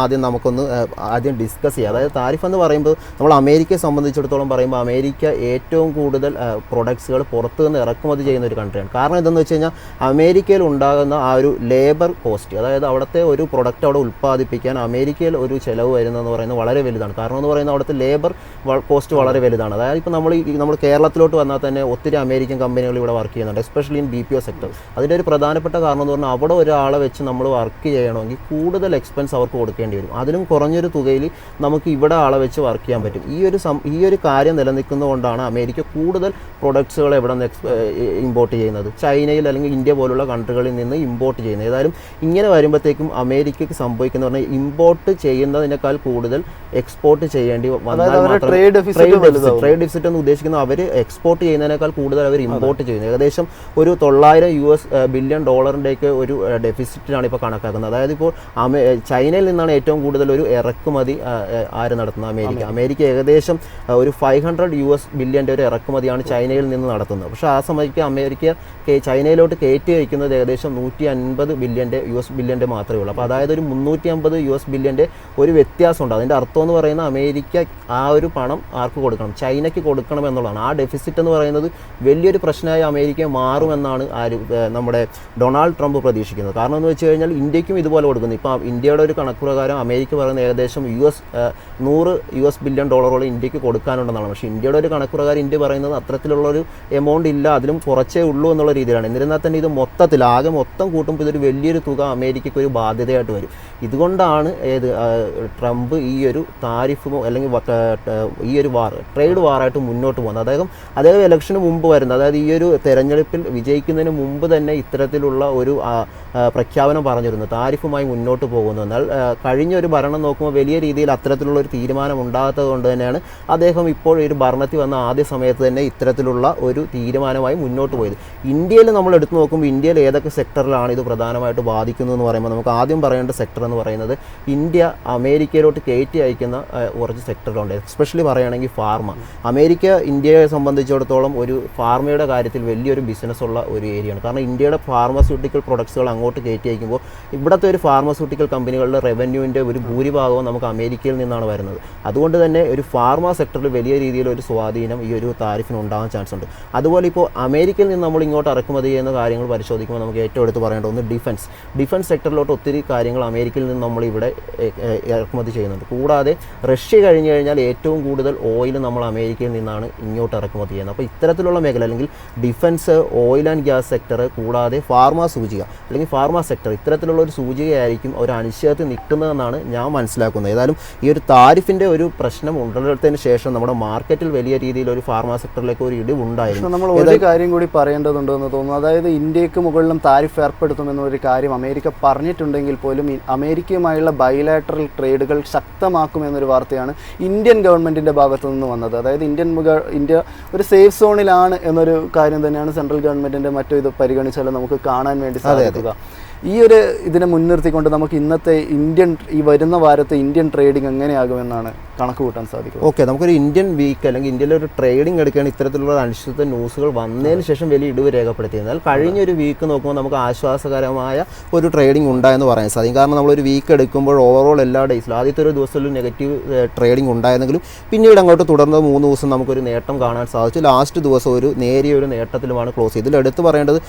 ആദ്യം ഡിസ്കസ് ചെയ്യുക. അതായത് താരിഫ് എന്ന് പറയുമ്പോൾ നമ്മൾ അമേരിക്കയെ സംബന്ധിച്ചിടത്തോളം പറയുമ്പോൾ അമേരിക്ക ഏറ്റവും കൂടുതൽ പ്രൊഡക്ട്സുകൾ പുറത്തു നിന്ന് ഇറക്കുമതി ചെയ്യുന്ന ഒരു കൺട്രിയാണ്. കാരണം എന്തെന്ന് വെച്ച് കഴിഞ്ഞാൽ അമേരിക്കയിൽ ഉണ്ടാകുന്ന ആ ഒരു ലേബർ കോസ്റ്റ്, അതായത് അവിടുത്തെ ഒരു പ്രൊഡക്റ്റ് അവിടെ ഉൽപ്പാദിപ്പിക്കാൻ അമേരിക്കയിൽ ഒരു ചിലവ് വരുന്നതെന്ന് പറയുന്നത് വളരെ വലുതാണ്. കാരണം എന്ന് പറയുന്നത് അവിടുത്തെ ലേബർ കോസ്റ്റ് വളരെ വലുതാണ്. അതായത് ഇപ്പോൾ നമ്മൾ കേരളത്തിലോട്ട് വന്നാൽ തന്നെ ഒത്തിരി അമേരിക്കൻ കമ്പനികൾ ഇവിടെ വർക്ക് ചെയ്യുന്നുണ്ട്, എസ്പെഷ്യലി ഇൻ BPO സെക്ടർ. അതിൻ്റെ ഒരു പ്രധാനപ്പെട്ട കാരണം എന്ന് പറഞ്ഞാൽ അവിടെ ഒരാളെ വെച്ച് നമ്മൾ വർക്ക് ചെയ്യണമെങ്കിൽ കൂടുതൽ എക്സ്പെൻസ് അവർക്ക് കൊടുക്കേണ്ടി വരും. അതിലും കുറഞ്ഞൊരു തുകയിൽ നമുക്ക് ഇവിടെ ആളെ വെച്ച് വർക്ക് ചെയ്യാൻ പറ്റും. ഈ ഒരു കാര്യം നിലനിൽക്കുന്നതുകൊണ്ടാണ് അമേരിക്ക കൂടുതൽ പ്രൊഡക്ട്സുകൾ എവിടെ നിന്ന് ഇമ്പോർട്ട് ചെയ്യുന്നത്, ചൈനയിൽ അല്ലെങ്കിൽ ഇന്ത്യ പോലുള്ള കൺട്രികളിൽ നിന്ന് ഇമ്പോർട്ട് ചെയ്യുന്നത്. ഏതായാലും ഇങ്ങനെ വരുമ്പോഴത്തേക്കും അമേരിക്കയ്ക്ക് സംഭവിക്കുന്ന പറഞ്ഞാൽ ഇമ്പോർട്ട് ചെയ്യുന്നതിനേക്കാൾ കൂടുതൽ എക്സ്പോർട്ട് ചെയ്യേണ്ടി വന്നാൽ ട്രേഡ് ഡെഫിസിറ്റ് എന്ന് ഉദ്ദേശിക്കുന്നത് അവർ എക്സ്പോർട്ട് ചെയ്യുന്നതിനേക്കാൾ കൂടുതൽ അവർ ഇമ്പോർട്ട് ചെയ്യുന്നത്. ഏകദേശം ഒരു $900 ബില്യൺ ഒരു ഡെഫിസിറ്റിലാണ് ഇപ്പോൾ കണക്കാക്കുന്നത്. അതായത് ഇപ്പോൾ ചൈനയിൽ നിന്നാണ് ഏറ്റവും കൂടുതൽ ഒരു ഇറക്കുമതി ആര് നടത്തുന്നത്? അമേരിക്ക ഏകദേശം ഒരു $500 ബില്യൻ്റെ ഒരു ഇറക്കുമതിയാണ് ചൈനയിൽ നിന്ന് നടത്തുന്നത്. പക്ഷേ ആ സമയത്ത് അമേരിക്ക ചൈനയിലോട്ട് കയറ്റി വയ്ക്കുന്നത് ഏകദേശം $150 ബില്യൻ്റെ മാത്രമേ ഉള്ളൂ. അപ്പോൾ അതായത് ഒരു $350 ബില്യൻ്റെ ഒരു വ്യത്യാസമുണ്ട്. അതിൻ്റെ അർത്ഥം എന്ന് പറയുന്നത് അമേരിക്ക ആ ഒരു പണം ആർക്ക് കൊടുക്കണം? ചൈനയ്ക്ക് കൊടുക്കണം എന്നുള്ളതാണ്. ആ ഡെഫിസിറ്റ് എന്ന് പറയുന്നത് വലിയൊരു പ്രശ്നമായി അമേരിക്ക മാറുമെന്നാണ് നമ്മുടെ ഡൊണാൾഡ് ട്രംപ് പ്രതീക്ഷിക്കുന്നത്. കാരണം എന്ന് വെച്ച് കഴിഞ്ഞാൽ ഇന്ത്യക്കും ഇതുപോലെ കൊടുക്കുന്നു. ഇപ്പോൾ ഇന്ത്യയുടെ ഒരു കണക്ക് പ്രകാരം അമേരിക്ക പറയുന്നത് ഏകദേശം $100 ബില്യൺ ഇന്ത്യക്ക് കൊടുക്കാനുണ്ടെന്നാണ്. പക്ഷേ ഇന്ത്യയുടെ ഒരു കണക്ക് പ്രകാരം ഇന്ത്യ പറയുന്നത് അത്തരത്തിലുള്ളൊരു എമൗണ്ട് ഇല്ല, അതിലും കുറച്ചേ ഉള്ളൂ എന്നുള്ള രീതിയിലാണ്. എന്നിരുന്നാൽ തന്നെ ഇത് മൊത്തം കൂട്ടുമ്പോൾ ഇതൊരു വലിയൊരു തുക അമേരിക്കയ്ക്ക് ഒരു ബാധ്യതയായിട്ട് വരും. ഇതുകൊണ്ടാണ് ട്രംപ് ഈ ഒരു താരിഫുമോ അല്ലെങ്കിൽ ഈ ഒരു ട്രേഡ് വാറായിട്ട് മുന്നോട്ട് പോകുന്നത്. അദ്ദേഹം ഇലക്ഷന് മുമ്പ് വരുന്നത്, അതായത് ഈ ഒരു തെരഞ്ഞെടുപ്പിൽ വിജയിക്കുന്നതിന് മുമ്പ് തന്നെ ഇത്തരത്തിലുള്ള ഒരു പ്രഖ്യാപനം പറഞ്ഞിരുന്നു, താരിഫുമായി മുന്നോട്ട് പോകുന്നു. എന്നാൽ കഴിഞ്ഞ ഒരു ഭരണം നോക്കുമ്പോൾ വലിയ രീതിയിൽ അത്തരത്തിലുള്ള ഒരു തീരുമാനം ഉണ്ടാകാത്തത് കൊണ്ട് തന്നെയാണ് അദ്ദേഹം ഇപ്പോൾ ഒരു ഭരണത്തിൽ വന്ന ആദ്യ സമയത്ത് തന്നെ ഇത്തരത്തിലുള്ള ഒരു തീരുമാനമായി മുന്നോട്ട് പോയത്. ഇന്ത്യയിൽ നമ്മൾ എടുത്തു നോക്കുമ്പോൾ ഇന്ത്യയിൽ ഏതൊക്കെ സെക്ടറിലാണ് ഇത് പ്രധാനമായിട്ട് ബാധിക്കുന്നത് എന്ന് പറയുമ്പോൾ നമുക്ക് ആദ്യം പറയേണ്ട സെക്ടർ എന്ന് പറയുന്നത് ഇന്ത്യ അമേരിക്കയിലോട്ട് കയറ്റി അയക്കുന്ന കുറച്ച് സെക്ടറുകളുണ്ട്. എസ്പെഷ്യലി പറയുകയാണെങ്കിൽ ഫാർമ. അമേരിക്ക ഇന്ത്യയെ സംബന്ധിച്ചിടത്തോളം ഒരു ഫാർമയുടെ കാര്യത്തിൽ വലിയൊരു ബിസിനസ്സുള്ള ഒരു ഏരിയയാണ്. കാരണം ഇന്ത്യയുടെ ഫാർമസ്യൂട്ടിക്കൽ പ്രൊഡക്ട്സുകൾ അങ്ങോട്ട് കയറ്റി അയക്കുമ്പോൾ ഇവിടുത്തെ ഒരു ഫാർമസ്യൂട്ടിക്കൽ കമ്പനികളുടെ റവന്യൂവിൻ്റെ ഒരു ഭൂരിഭാഗവും നമുക്ക് അമേരിക്കയിൽ നിന്നാണ് വരുന്നത്. അതുകൊണ്ട് തന്നെ ഒരു ഫാർമ സെക്ടറിൽ വലിയ രീതിയിലൊരു സ്വാധീനം ഈ ഒരു താരിഫിന് ഉണ്ടാകാൻ ചാൻസ് ഉണ്ട്. അതുപോലെ ഇപ്പോൾ അമേരിക്കയിൽ നിന്ന് നമ്മൾ ഇങ്ങോട്ട് ഇറക്കുമതി ചെയ്യുന്ന കാര്യങ്ങൾ പരിശോധിക്കുമ്പോൾ നമുക്ക് ഏറ്റവും എടുത്ത് പറയേണ്ട ഒന്ന് ഡിഫൻസ് സെക്ടറിലോട്ട് ഒത്തിരി കാര്യങ്ങൾ അമേരിക്കയിൽ നിന്ന് നമ്മൾ ഇവിടെ ഇറക്കുമതി ചെയ്യുന്നുണ്ട്. കൂടാതെ റഷ്യ കഴിഞ്ഞു കഴിഞ്ഞാൽ ഏറ്റവും കൂടുതൽ ഓയിൽ നമ്മൾ അമേരിക്കയിൽ നിന്നാണ് ഇങ്ങോട്ട് ഇറക്കുമതി ചെയ്യുന്നത്. അപ്പോൾ ഇത്തരത്തിലുള്ള മേഖല അല്ലെങ്കിൽ defence, oil and gas sector, കൂടാതെ ഫാർമ സൂചിക അല്ലെങ്കിൽ ഫാർമ സെക്ടർ, ഇത്തരത്തിലുള്ള ഒരു സൂചികയായിരിക്കും ഒരു അനിശ്ചിതത്വത്തിൽ നിൽക്കുന്നതെന്നാണ് ഞാൻ മനസ്സിലാക്കുന്നത്. ഏതായാലും ഈ ഒരു താരിഫിൻ്റെ ഒരു പ്രശ്നം ഉടലെടുത്തതിന് ശേഷം നമ്മുടെ മാർക്കറ്റിൽ വലിയ രീതിയിൽ ഒരു ഫാർമ സെക്ടറിലേക്ക് ഒരു ഇടിവുണ്ടായിരുന്നു. നമ്മൾ ഒരു കാര്യം കൂടി പറയേണ്ടതുണ്ടെന്ന് തോന്നുന്നു. അതായത് ഇന്ത്യക്ക് മുകളിലും താരിഫ് ഏർപ്പെടുത്തുമെന്നൊരു കാര്യം അമേരിക്ക പറഞ്ഞിട്ടുണ്ടെങ്കിൽ പോലും അമേരിക്കയുമായുള്ള ബൈലാറ്ററൽ ട്രേഡുകൾ ശക്തമാക്കുമെന്നൊരു വാർത്തയാണ് ഇന്ത്യൻ ഗവൺമെൻറ്റിൻ്റെ ഭാഗത്തു നിന്ന് വന്നത്. അതായത് ഇന്ത്യ ഒരു സേഫ് സോണിലാണ് എന്നൊരു കാര്യം തന്നെയാണ് സെൻട്രൽ ഗവൺമെൻറ്റിൻ്റെ മറ്റു ഇത് പരിഗണിച്ചാലും നമുക്ക് കാണാൻ വേണ്ടി സാധിക്കുക. ഈ ഒരു ഇതിനെ മുൻനിർത്തിക്കൊണ്ട് നമുക്ക് ഇന്നത്തെ ഈ വരുന്ന വാരത്തെ ഇന്ത്യൻ ട്രേഡിംഗ് എങ്ങനെയാകുമെന്നാണ് കണക്ക് കൂട്ടാൻ സാധിക്കും? ഓക്കെ, നമുക്കൊരു ഇന്ത്യൻ വീക്ക് അല്ലെങ്കിൽ ഇന്ത്യയിലെ ഒരു ട്രേഡിംഗ് എടുക്കുകയാണ് ഇത്തരത്തിലുള്ള അനിശ്ചിത ന്യൂസുകൾ വന്നതിന് ശേഷം വലിയ ഇടിവ് രേഖപ്പെടുത്തിയിരുന്നാൽ കഴിഞ്ഞൊരു വീക്ക് നോക്കുമ്പോൾ നമുക്ക് ആശ്വാസകരമായ ഒരു ട്രേഡിംഗ് ഉണ്ടായെന്ന് പറയാൻ സാധിക്കും. കാരണം നമ്മളൊരു വീക്ക് എടുക്കുമ്പോൾ ഓവറോൾ എല്ലാ ഡേയ്സിലും ആദ്യത്തെ ഒരു ദിവസത്തിൽ നെഗറ്റീവ് ട്രേഡിംഗ് ഉണ്ടായിരുന്നെങ്കിലും പിന്നീട് അങ്ങോട്ട് തുടർന്ന് 3 ദിവസം നമുക്കൊരു നേട്ടം കാണാൻ സാധിച്ചു. ലാസ്റ്റ് ദിവസം ഒരു നേരിയ ഒരു നേട്ടത്തിലുമാണ് ക്ലോസ് ചെയ്തത്. ഇതിൽ എടുത്തു പറയേണ്ടത്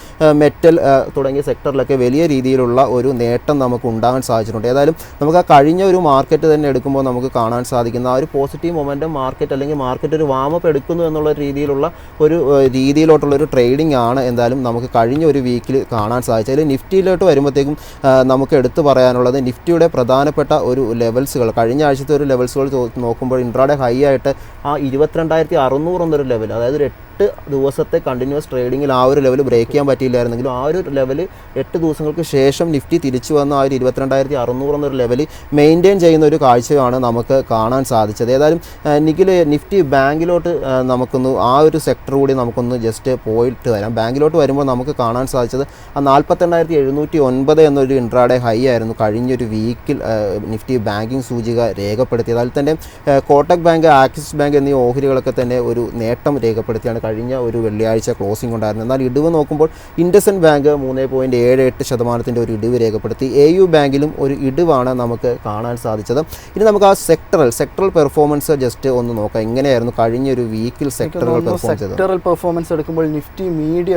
മെറ്റൽ തുടങ്ങിയ സെക്ടറിലൊക്കെ വലിയ രീതിയിലുള്ള ഒരു നേട്ടം നമുക്ക് ഉണ്ടാകാൻ സാധിച്ചിട്ടുണ്ട്. ഏതായാലും നമുക്ക് ആ കഴിഞ്ഞ ഒരു മാർക്കറ്റ് തന്നെ എടുക്കുമ്പോൾ നമുക്ക് കാണാൻ സാധിക്കുന്ന ആ ഒരു പോസിറ്റീവ് മൊമെൻറ്റം മാർക്കറ്റ് അല്ലെങ്കിൽ മാർക്കറ്റ് ഒരു വാമപ്പ് എടുക്കുന്നു എന്നുള്ള രീതിയിലുള്ള ഒരു രീതിയിലോട്ടുള്ളൊരു ട്രേഡിംഗ് ആണ് എന്തായാലും നമുക്ക് കഴിഞ്ഞ ഒരു വീക്കിൽ കാണാൻ സാധിച്ചത്. അതിൽ നിഫ്റ്റിയിലോട്ട് വരുമ്പോഴത്തേക്കും നമുക്ക് എടുത്തു പറയാനുള്ളത് നിഫ്റ്റിയുടെ പ്രധാനപ്പെട്ട ഒരു ലെവൽസുകൾ കഴിഞ്ഞ ആഴ്ചത്തെ ഒരു ലെവൽസുകൾ നോക്കുമ്പോൾ ഇൻട്രാഡേ ഹൈ ആയിട്ട് ആ 22,600 എന്നൊരു ലെവൽ, അതായത് ഒരു 8 ദിവസത്തെ കണ്ടിന്യൂസ് ട്രേഡിങ്ങിൽ ആ ഒരു ലെവൽ ബ്രേക്ക് ചെയ്യാൻ പറ്റിയില്ലായിരുന്നെങ്കിലും ആ ഒരു ലെവൽ 8 ദിവസങ്ങൾക്ക് ശേഷം നിഫ്റ്റി തിരിച്ചു വന്ന ആ ഒരു 22,600 എന്നൊരു ലെവൽ മെയിൻറ്റെയിൻ ചെയ്യുന്ന ഒരു കാഴ്ചയാണ് നമുക്ക് കാണാൻ സാധിച്ചത്. ഏതായാലും നിഫ്റ്റി ബാങ്കിലോട്ട് നമുക്കൊന്ന് ആ ഒരു സെക്ടർ കൂടി നമുക്കൊന്ന് ജസ്റ്റ് പോയിട്ട് വരാം. ബാങ്കിലോട്ട് വരുമ്പോൾ നമുക്ക് കാണാൻ സാധിച്ചത് ആ 48,709 എന്നൊരു ഇൻട്രാഡേ ഹൈ ആയിരുന്നു കഴിഞ്ഞൊരു വീക്കിൽ നിഫ്റ്റി ബാങ്കിങ് സൂചിക രേഖപ്പെടുത്തിയത്. അതിൽ തന്നെ കോട്ടക് ബാങ്ക്, ആക്സിസ് ബാങ്ക് എന്നീ ഓഹരികളൊക്കെ തന്നെ ഒരു നേട്ടം രേഖപ്പെടുത്തിയാണ് കഴിഞ്ഞ ഒരു വെള്ളിയാഴ്ച ക്ലോസിംഗ് ഉണ്ടായിരുന്നു. എന്നാൽ ഇടിവ് നോക്കുമ്പോൾ ഇൻഡസ്ഇൻഡ് ബാങ്ക് 3.78% ഒരു ഇടിവ് രേഖപ്പെടുത്തി. AU ബാങ്കിലും ഒരു ഇടിവാണ് നമുക്ക് കാണാൻ സാധിച്ചത്. ഇനി നമുക്ക് ആ സെക്ടറൽ പെർഫോമൻസ് ജസ്റ്റ് ഒന്ന് നോക്കാം. എങ്ങനെയായിരുന്നു കഴിഞ്ഞൊരു വീക്കിൽ സെക്ടറൽ പെർഫോമൻസ് എടുക്കുമ്പോൾ നിഫ്റ്റി മീഡിയ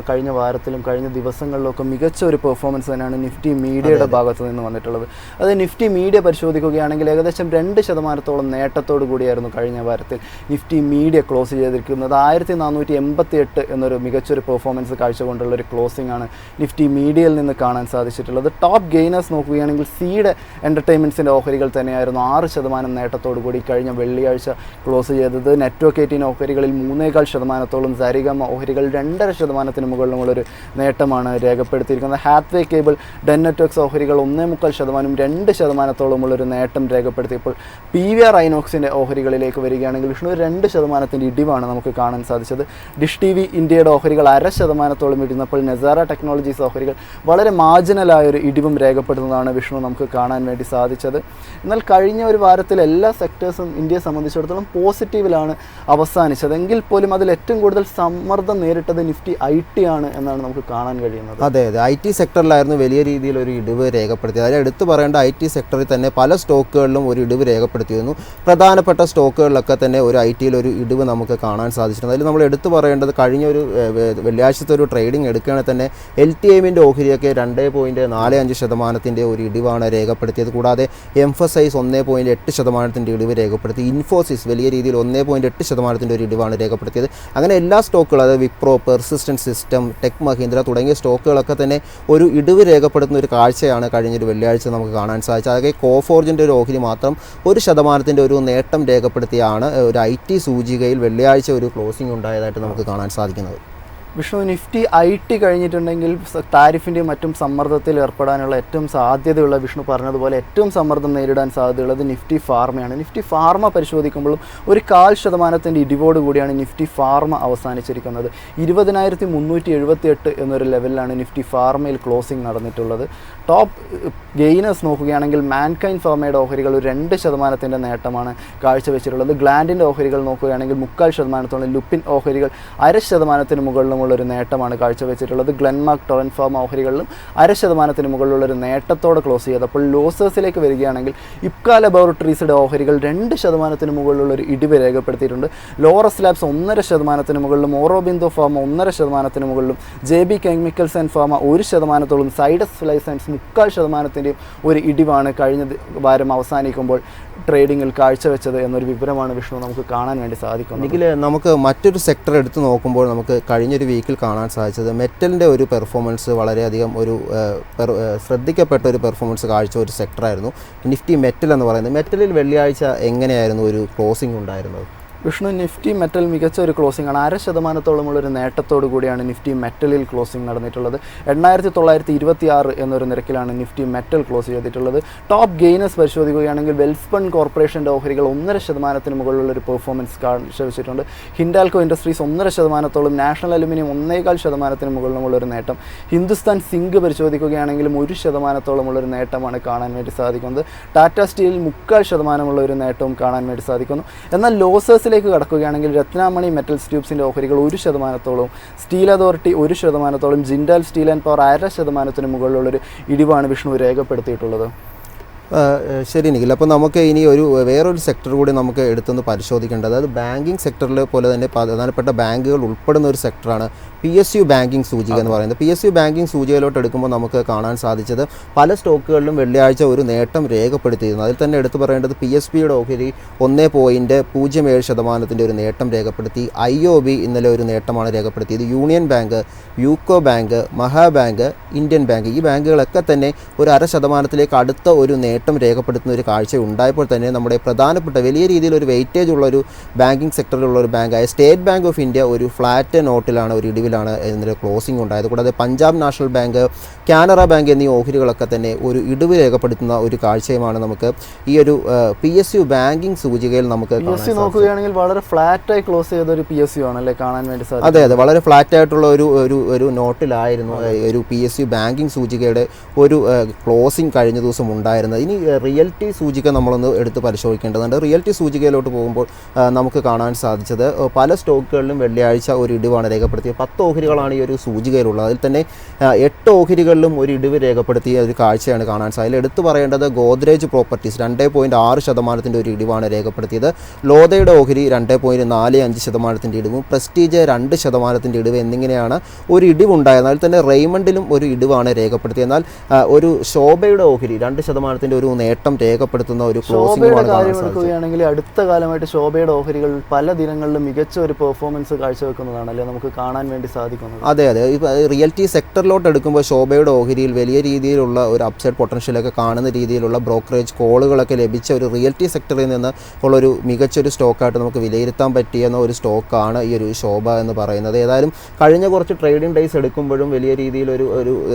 കഴിഞ്ഞ വാരത്തിലും കഴിഞ്ഞ ദിവസങ്ങളിലൊക്കെ മികച്ച ഒരു പെർഫോമൻസ് തന്നെയാണ് നിഫ്റ്റി മീഡിയയുടെ ഭാഗത്തു നിന്ന് വന്നിട്ടുള്ളത്. അത് നിഫ്റ്റി മീഡിയ പരിശോധിക്കുകയാണെങ്കിൽ ഏകദേശം 2% നേട്ടത്തോടു കൂടിയായിരുന്നു കഴിഞ്ഞ വാരത്തിൽ നിഫ്റ്റി മീഡിയ ക്ലോസ് ചെയ്തിരിക്കുന്നത്. 1488 എന്നൊരു മികച്ചൊരു പെർഫോമൻസ് കാഴ്ചകൊണ്ടുള്ള ഒരു ക്ലോസിംഗ് ആണ് നിഫ്റ്റി മീഡിയയിൽ നിന്ന് കാണാൻ സാധിച്ചിട്ടുള്ളത്. ടോപ്പ് ഗെയിനേഴ്സ് നോക്കുകയാണെങ്കിൽ സീഡ് എൻ്റർടൈൻമെൻറ്റ്സിൻ്റെ ഓഹരികൾ തന്നെയായിരുന്നു 6% നേട്ടത്തോടു കൂടി കഴിഞ്ഞ വെള്ളിയാഴ്ച ക്ലോസ് ചെയ്തത്. നെറ്റ്വർക്ക് 18 ഓഹരികളിൽ 3.25%, സാരിഗമ ഓഹരികൾ 2.5% മുകളിലുമുള്ളൊരു നേട്ടമാണ് രേഖപ്പെടുത്തിയിരിക്കുന്നത്. ഹാത്വേ കേബിൾ, ഡെൻ നെറ്റ്വർക്ക്സ് ഓഹരികൾ 1.25%, 2%ഉള്ളൊരു നേട്ടം രേഖപ്പെടുത്തിയപ്പോൾ PVR ഐനോക്സിൻ്റെ ഓഹരികളിലേക്ക് വരികയാണെങ്കിൽ വിഷ്ണു 2% ഇടിവാണ് നമുക്ക് കാണാൻ സാധിച്ചത്. ഡിഷ് TV ഇന്ത്യയുടെ ഓഹരികൾ 0.5% ഇടിഞ്ഞപ്പോൾ നെസാറ ടെക്നോളജീസ് ഓഹരികൾ വളരെ മാർജിനലായൊരു ഇടിവും രേഖപ്പെടുന്നതാണ് വിഷ്ണു നമുക്ക് കാണാൻ വേണ്ടി സാധിച്ചത്. എന്നാൽ കഴിഞ്ഞ ഒരു വാരത്തിൽ എല്ലാ സെക്ടേഴ്സും ഇന്ത്യയെ സംബന്ധിച്ചിടത്തോളം പോസിറ്റീവിലാണ് അവസാനിച്ചത്. എങ്കിൽ പോലും അതിൽ ഏറ്റവും കൂടുതൽ സമ്മർദ്ദം നേരിട്ടത് നിഫ്റ്റി IT ആണ് എന്നാണ് നമുക്ക് കാണാൻ കഴിയുന്നത്. അതെ, IT സെക്ടറിലായിരുന്നു വലിയ രീതിയിൽ ഒരു ഇടിവ് രേഖപ്പെടുത്തിയത്. അതിൽ എടുത്തു പറയേണ്ട IT സെക്ടറിൽ തന്നെ പല സ്റ്റോക്കുകളിലും ഒരു ഇടിവ് രേഖപ്പെടുത്തിയിരുന്നു. പ്രധാനപ്പെട്ട സ്റ്റോക്കുകളിലൊക്കെ തന്നെ ഒരു IT-യിൽ ഒരു ഇടിവ് നമുക്ക് കാണാൻ സാധിച്ചിട്ടുണ്ട്. അതിൽ നമ്മൾ എടുത്തു പറയേണ്ടത് കഴിഞ്ഞ ഒരു വെള്ളിയാഴ്ചത്തെ ഒരു ട്രേഡിംഗ് എടുക്കുകയാണെങ്കിൽ തന്നെ LTIമിൻ്റെ ഓഹരിയൊക്കെ 2.45% ഒരു ഇടിവാണ് രേഖപ്പെടുത്തിയത്. കൂടാതെ എംഫസൈസ് 1.8% ഇടിവ് രേഖപ്പെടുത്തി. ഇൻഫോസിസ് വലിയ രീതിയിൽ 1.8% ഒരു ഇടിവാണ് രേഖപ്പെടുത്തിയത്. അങ്ങനെ എല്ലാ സ്റ്റോക്കുകളും, അതായത് Wipro, persistent system, tech Mahindra തുടങ്ങിയ സ്റ്റോക്കുകളൊക്കെ തന്നെ ഒരു ഇടിവ് രേഖപ്പെടുത്തുന്ന ഒരു കാഴ്ചയാണ് കഴിഞ്ഞൊരു വെള്ളിയാഴ്ച നമുക്ക് കാണാൻ സാധിച്ചത്. അതൊക്കെ കോഫോർജിൻ്റെ ഒരു ഓഹരി മാത്രം 1% ഒരു നേട്ടം രേഖപ്പെടുത്തിയാണ് ഒരു IT സൂചികയിൽ വെള്ളിയാഴ്ച ഒരു ക്ലോസിംഗ് ഉണ്ടായതായിട്ട് നമുക്ക് കാണാൻ സാധിക്കുന്നത്. വിഷ്ണു, നിഫ്റ്റി IT കഴിഞ്ഞിട്ടുണ്ടെങ്കിൽ താരിഫിൻ്റെയും മറ്റും സമ്മർദ്ദത്തിൽ ഏർപ്പെടാനുള്ള ഏറ്റവും സാധ്യതയുള്ള, വിഷ്ണു പറഞ്ഞതുപോലെ ഏറ്റവും സമ്മർദ്ദം നേരിടാൻ സാധ്യതയുള്ളത് നിഫ്റ്റി ഫാർമയാണ്. നിഫ്റ്റി ഫാർമ പരിശോധിക്കുമ്പോഴും 0.25% ഇടിവോട് കൂടിയാണ് നിഫ്റ്റി ഫാർമ അവസാനിച്ചിരിക്കുന്നത്. 20,378 എന്നൊരു ലെവലിലാണ് നിഫ്റ്റി ഫാർമയിൽ ക്ലോസിംഗ് നടന്നിട്ടുള്ളത്. ടോപ്പ് ഗെയിനേഴ്സ് നോക്കുകയാണെങ്കിൽ മാൻകൈൻ ഫാർമയുടെ ഓഹരികൾ ഒരു 2% നേട്ടമാണ് കാഴ്ചവെച്ചിട്ടുള്ളത്. ഗ്ലാൻഡിൻ്റെ ഓഹരികൾ നോക്കുകയാണെങ്കിൽ 0.25%, ലുപ്പിൻ ഓഹരികൾ 0.5% മുകളിലുമുള്ളൊരു നേട്ടമാണ് കാഴ്ചവെച്ചിട്ടുള്ളത്. ഗ്ലെൻമാർക്ക്, ടൊറൻറ്റ് ഫാർമ ഓഹരികളിലും 0.5% മുകളിലുള്ളൊരു നേട്ടത്തോടെ ക്ലോസ് ചെയ്തപ്പോൾ ലോസേഴ്സിലേക്ക് വരികയാണെങ്കിൽ ഇപ്ക ലബോറട്ടറീസിൻ്റെ ഓഹരികൾ 2% മുകളിലുള്ളൊരു ഇടിവ് രേഖപ്പെടുത്തിയിട്ടുണ്ട്. ലോറസ് ലാബ്സ് 1.5% മുകളിലും, ഓറോബിന്ദോ ഫാർമ 1.5% മുകളിലും, JB chemicals and pharma 1%, Zydus life science 0.25% ഒരു ഇടിവാണ് കഴിഞ്ഞ വാരം അവസാനിക്കുമ്പോൾ ട്രേഡിങ്ങിൽ കാഴ്ചവെച്ചത് എന്നൊരു വിവരമാണ് വിഷ്ണു നമുക്ക് കാണാൻ വേണ്ടി സാധിക്കുന്നത്. എങ്കിൽ നമുക്ക് മറ്റൊരു സെക്ടർ എടുത്ത് നോക്കുമ്പോൾ നമുക്ക് കഴിഞ്ഞൊരു വീക്കിൽ കാണാൻ സാധിച്ചത് മെറ്റലിൻ്റെ ഒരു പെർഫോമൻസ് വളരെയധികം ഒരു ശ്രദ്ധിക്കപ്പെട്ട ഒരു പെർഫോമൻസ് കാഴ്ച ഒരു സെക്ടറായിരുന്നു നിഫ്റ്റി മെറ്റൽ എന്ന് പറയുന്നത്. മെറ്റലിൽ വെള്ളിയാഴ്ച എങ്ങനെയായിരുന്നു ഒരു ക്ലോസിംഗ് ഉണ്ടായിരുന്നത്? വിഷ്ണു, നിഫ്റ്റി മെറ്റൽ മികച്ച ഒരു ക്ലോസിംഗ് ആണ്. 0.5%ഉള്ളൊരു നേട്ടത്തോടു കൂടിയാണ് നിഫ്റ്റി മെറ്റലിൽ ക്ലോസിംഗ് നടന്നിട്ടുള്ളത്. 8926 എന്നൊരു നിരക്കിലാണ് നിഫ്റ്റി മെറ്റൽ ക്ലോസ് ചെയ്തിട്ടുള്ളത്. ടോപ്പ് ഗെയിനേഴ്സ് പരിശോധിക്കുകയാണെങ്കിൽ വെൽസ്പൺ കോർപ്പറേഷൻ്റെ ഓഹരികൾ 1.5% മുകളിലുള്ളൊരു പെർഫോമൻസ് കാഴ്ചവെച്ചിട്ടുണ്ട്. ഹിൻഡാൽകോ ഇൻഡസ്ട്രീസ് 1.5%, നാഷണൽ അലുമിനിയം 1.25% മുകളിലുമുള്ളൊരു നേട്ടം. ഹിന്ദുസ്ഥാൻ സിങ്ക് പരിശോധിക്കുകയാണെങ്കിലും 1%ഉള്ളൊരു നേട്ടമാണ് കാണാൻ വേണ്ടി സാധിക്കുന്നത്. ടാറ്റ സ്റ്റീലിൽ 0.25% ഒരു നേട്ടവും കാണാൻ വേണ്ടി സാധിക്കുന്നു. എന്നാൽ ലോസേഴ്സിലേക്ക് കടക്കുകയാണെങ്കിൽ രത്നാമണി മെറ്റൽസ് ട്യൂബ്സിൻ്റെ ഓഹരികൾ 1%, steel authority 1%, Jindal steel and power 0.5% മുകളിലുള്ളൊരു ഇടിവാണ് വിഷ്ണു രേഖപ്പെടുത്തിയിട്ടുള്ളത്. ശരി നിഖിൽ, അപ്പോൾ നമുക്ക് ഇനി വേറൊരു സെക്ടർ കൂടി നമുക്ക് എടുത്തൊന്ന് പരിശോധിക്കേണ്ടത്. അതായത് ബാങ്കിങ് സെക്ടറിൽ പോലെ തന്നെ പ്രധാനപ്പെട്ട ബാങ്കുകൾ ഉൾപ്പെടുന്ന ഒരു സെക്ടറാണ് PSU ബാങ്കിങ് സൂചിക എന്ന് പറയുന്നത്. PSU ബാങ്കിങ് സൂചികയിലോട്ട് എടുക്കുമ്പോൾ നമുക്ക് കാണാൻ സാധിച്ചത് പല സ്റ്റോക്കുകളിലും വെള്ളിയാഴ്ച ഒരു നേട്ടം രേഖപ്പെടുത്തിയിരുന്നു. അതിൽ തന്നെ എടുത്തു പറയേണ്ടത് PSBയുടെ ഓഹരി 1.07% ഒരു നേട്ടം രേഖപ്പെടുത്തി. IOB ഇന്നലെ ഒരു നേട്ടമാണ് രേഖപ്പെടുത്തിയത്. Union bank, UCO bank, Mahabank, Indian bank, ഈ ബാങ്കുകളൊക്കെ തന്നെ ഒരു 0.5%ലേക്ക് അടുത്ത ഒരു നേട്ടം രേഖപ്പെടുത്തുന്ന ഒരു കാഴ്ച ഉണ്ടായപ്പോൾ തന്നെ നമ്മുടെ പ്രധാനപ്പെട്ട വലിയ രീതിയിൽ ഒരു വെയിറ്റേജ് ഉള്ള ഒരു ബാങ്കിങ് സെക്ടറിലുള്ള ഒരു ബാങ്കായ സ്റ്റേറ്റ് ബാങ്ക് ഓഫ് ഇന്ത്യ ഒരു ഫ്ലാറ്റ് നോട്ടിലാണ്, ഒരു ഇടിവിലാണ് ഇന്നലെ ക്ലോസിംഗ് ഉണ്ടായത്. കൂടാതെ Punjab national bank, Canara bank എന്നീ ഓഹരികളൊക്കെ തന്നെ ഒരു ഇടിവ് രേഖപ്പെടുത്തുന്ന ഒരു കാഴ്ചയുമാണ് നമുക്ക് ഈ ഒരു PSU ബാങ്കിങ് സൂചികയിൽ നമുക്ക് നോക്കുകയാണെങ്കിൽ വളരെ ഫ്ലാറ്റായി ക്ലോസ് ചെയ്ത ഒരു PSU ആണല്ലേ കാണാൻ വേണ്ടി സാധിക്കും. അതെ, വളരെ ഫ്ലാറ്റ് ആയിട്ടുള്ള ഒരു നോട്ടിലായിരുന്നു ഒരു PSU ബാങ്കിങ് സൂചികയുടെ ഒരു ക്ലോസിംഗ് കഴിഞ്ഞ ദിവസം ഉണ്ടായിരുന്നത്. ഇനി റിയൽറ്റി സൂചിക നമ്മളൊന്ന് എടുത്ത് പരിശോധിക്കേണ്ടതുണ്ട്. റിയൽറ്റി സൂചികയിലോട്ട് പോകുമ്പോൾ നമുക്ക് കാണാൻ സാധിച്ചത് പല സ്റ്റോക്കുകളിലും വെള്ളിയാഴ്ച ഒരു ഇടിവാണ് രേഖപ്പെടുത്തിയത്. 10 ഓഹരികളാണ് ഈ ഒരു സൂചികയിലുള്ളത്. അതിൽ തന്നെ 8 ഓഹരികളിലും ഒരു ഇടിവ് രേഖപ്പെടുത്തിയ ഒരു കാഴ്ചയാണ് കാണാൻ സാധിച്ചത്. എടുത്തു പറയേണ്ടത് ഗോദ്രേജ് പ്രോപ്പർട്ടീസ് 2.6% ഒരു ഇടിവാണ് രേഖപ്പെടുത്തിയത്. ലോധയുടെ ഓഹരി 2.45% ഇടിവും, പ്രസ്റ്റീജ് 2% ഇടിവ് എന്നിങ്ങനെയാണ് ഒരു ഇടിവുണ്ടായത്. അതിൽ തന്നെ റെയ്മണ്ടിലും ഒരു ഇടിവാണ് രേഖപ്പെടുത്തിയത്. എന്നാൽ ഒരു ശോഭയുടെ ഓഹരി 2% ഒരു നേട്ടം രേഖപ്പെടുത്തുന്ന ഒരു ക്ലോസിംഗ് അടുത്ത കാലമായിട്ട് ശോഭയുടെ ഓഹരികൾ പല ദിനങ്ങളിലും മികച്ച ഒരു പെർഫോമൻസ് കാഴ്ചവെക്കുന്നതാണല്ലേ നമുക്ക് കാണാൻ വേണ്ടി സാധിക്കുന്നത്. അതെ, ഇപ്പോൾ റിയൽറ്റി സെക്ടറിലോട്ട് എടുക്കുമ്പോൾ ശോഭയുടെ ഓഹരിയിൽ വലിയ രീതിയിലുള്ള ഒരു അപ്സൈഡ് പൊട്ടൻഷ്യലൊക്കെ കാണുന്ന രീതിയിലുള്ള ബ്രോക്കറേജ് കോളുകളൊക്കെ ലഭിച്ച ഒരു റിയൽറ്റി സെക്ടറിൽ നിന്ന് ഉള്ളൊരു മികച്ചൊരു സ്റ്റോക്കായിട്ട് നമുക്ക് വിലയിരുത്താൻ പറ്റിയെന്ന ഒരു സ്റ്റോക്കാണ് ഈ ഒരു ശോഭ എന്ന് പറയുന്നത്. ഏതായാലും കഴിഞ്ഞ കുറച്ച് ട്രേഡിംഗ് ഡേയ്സ് എടുക്കുമ്പോഴും വലിയ രീതിയിൽ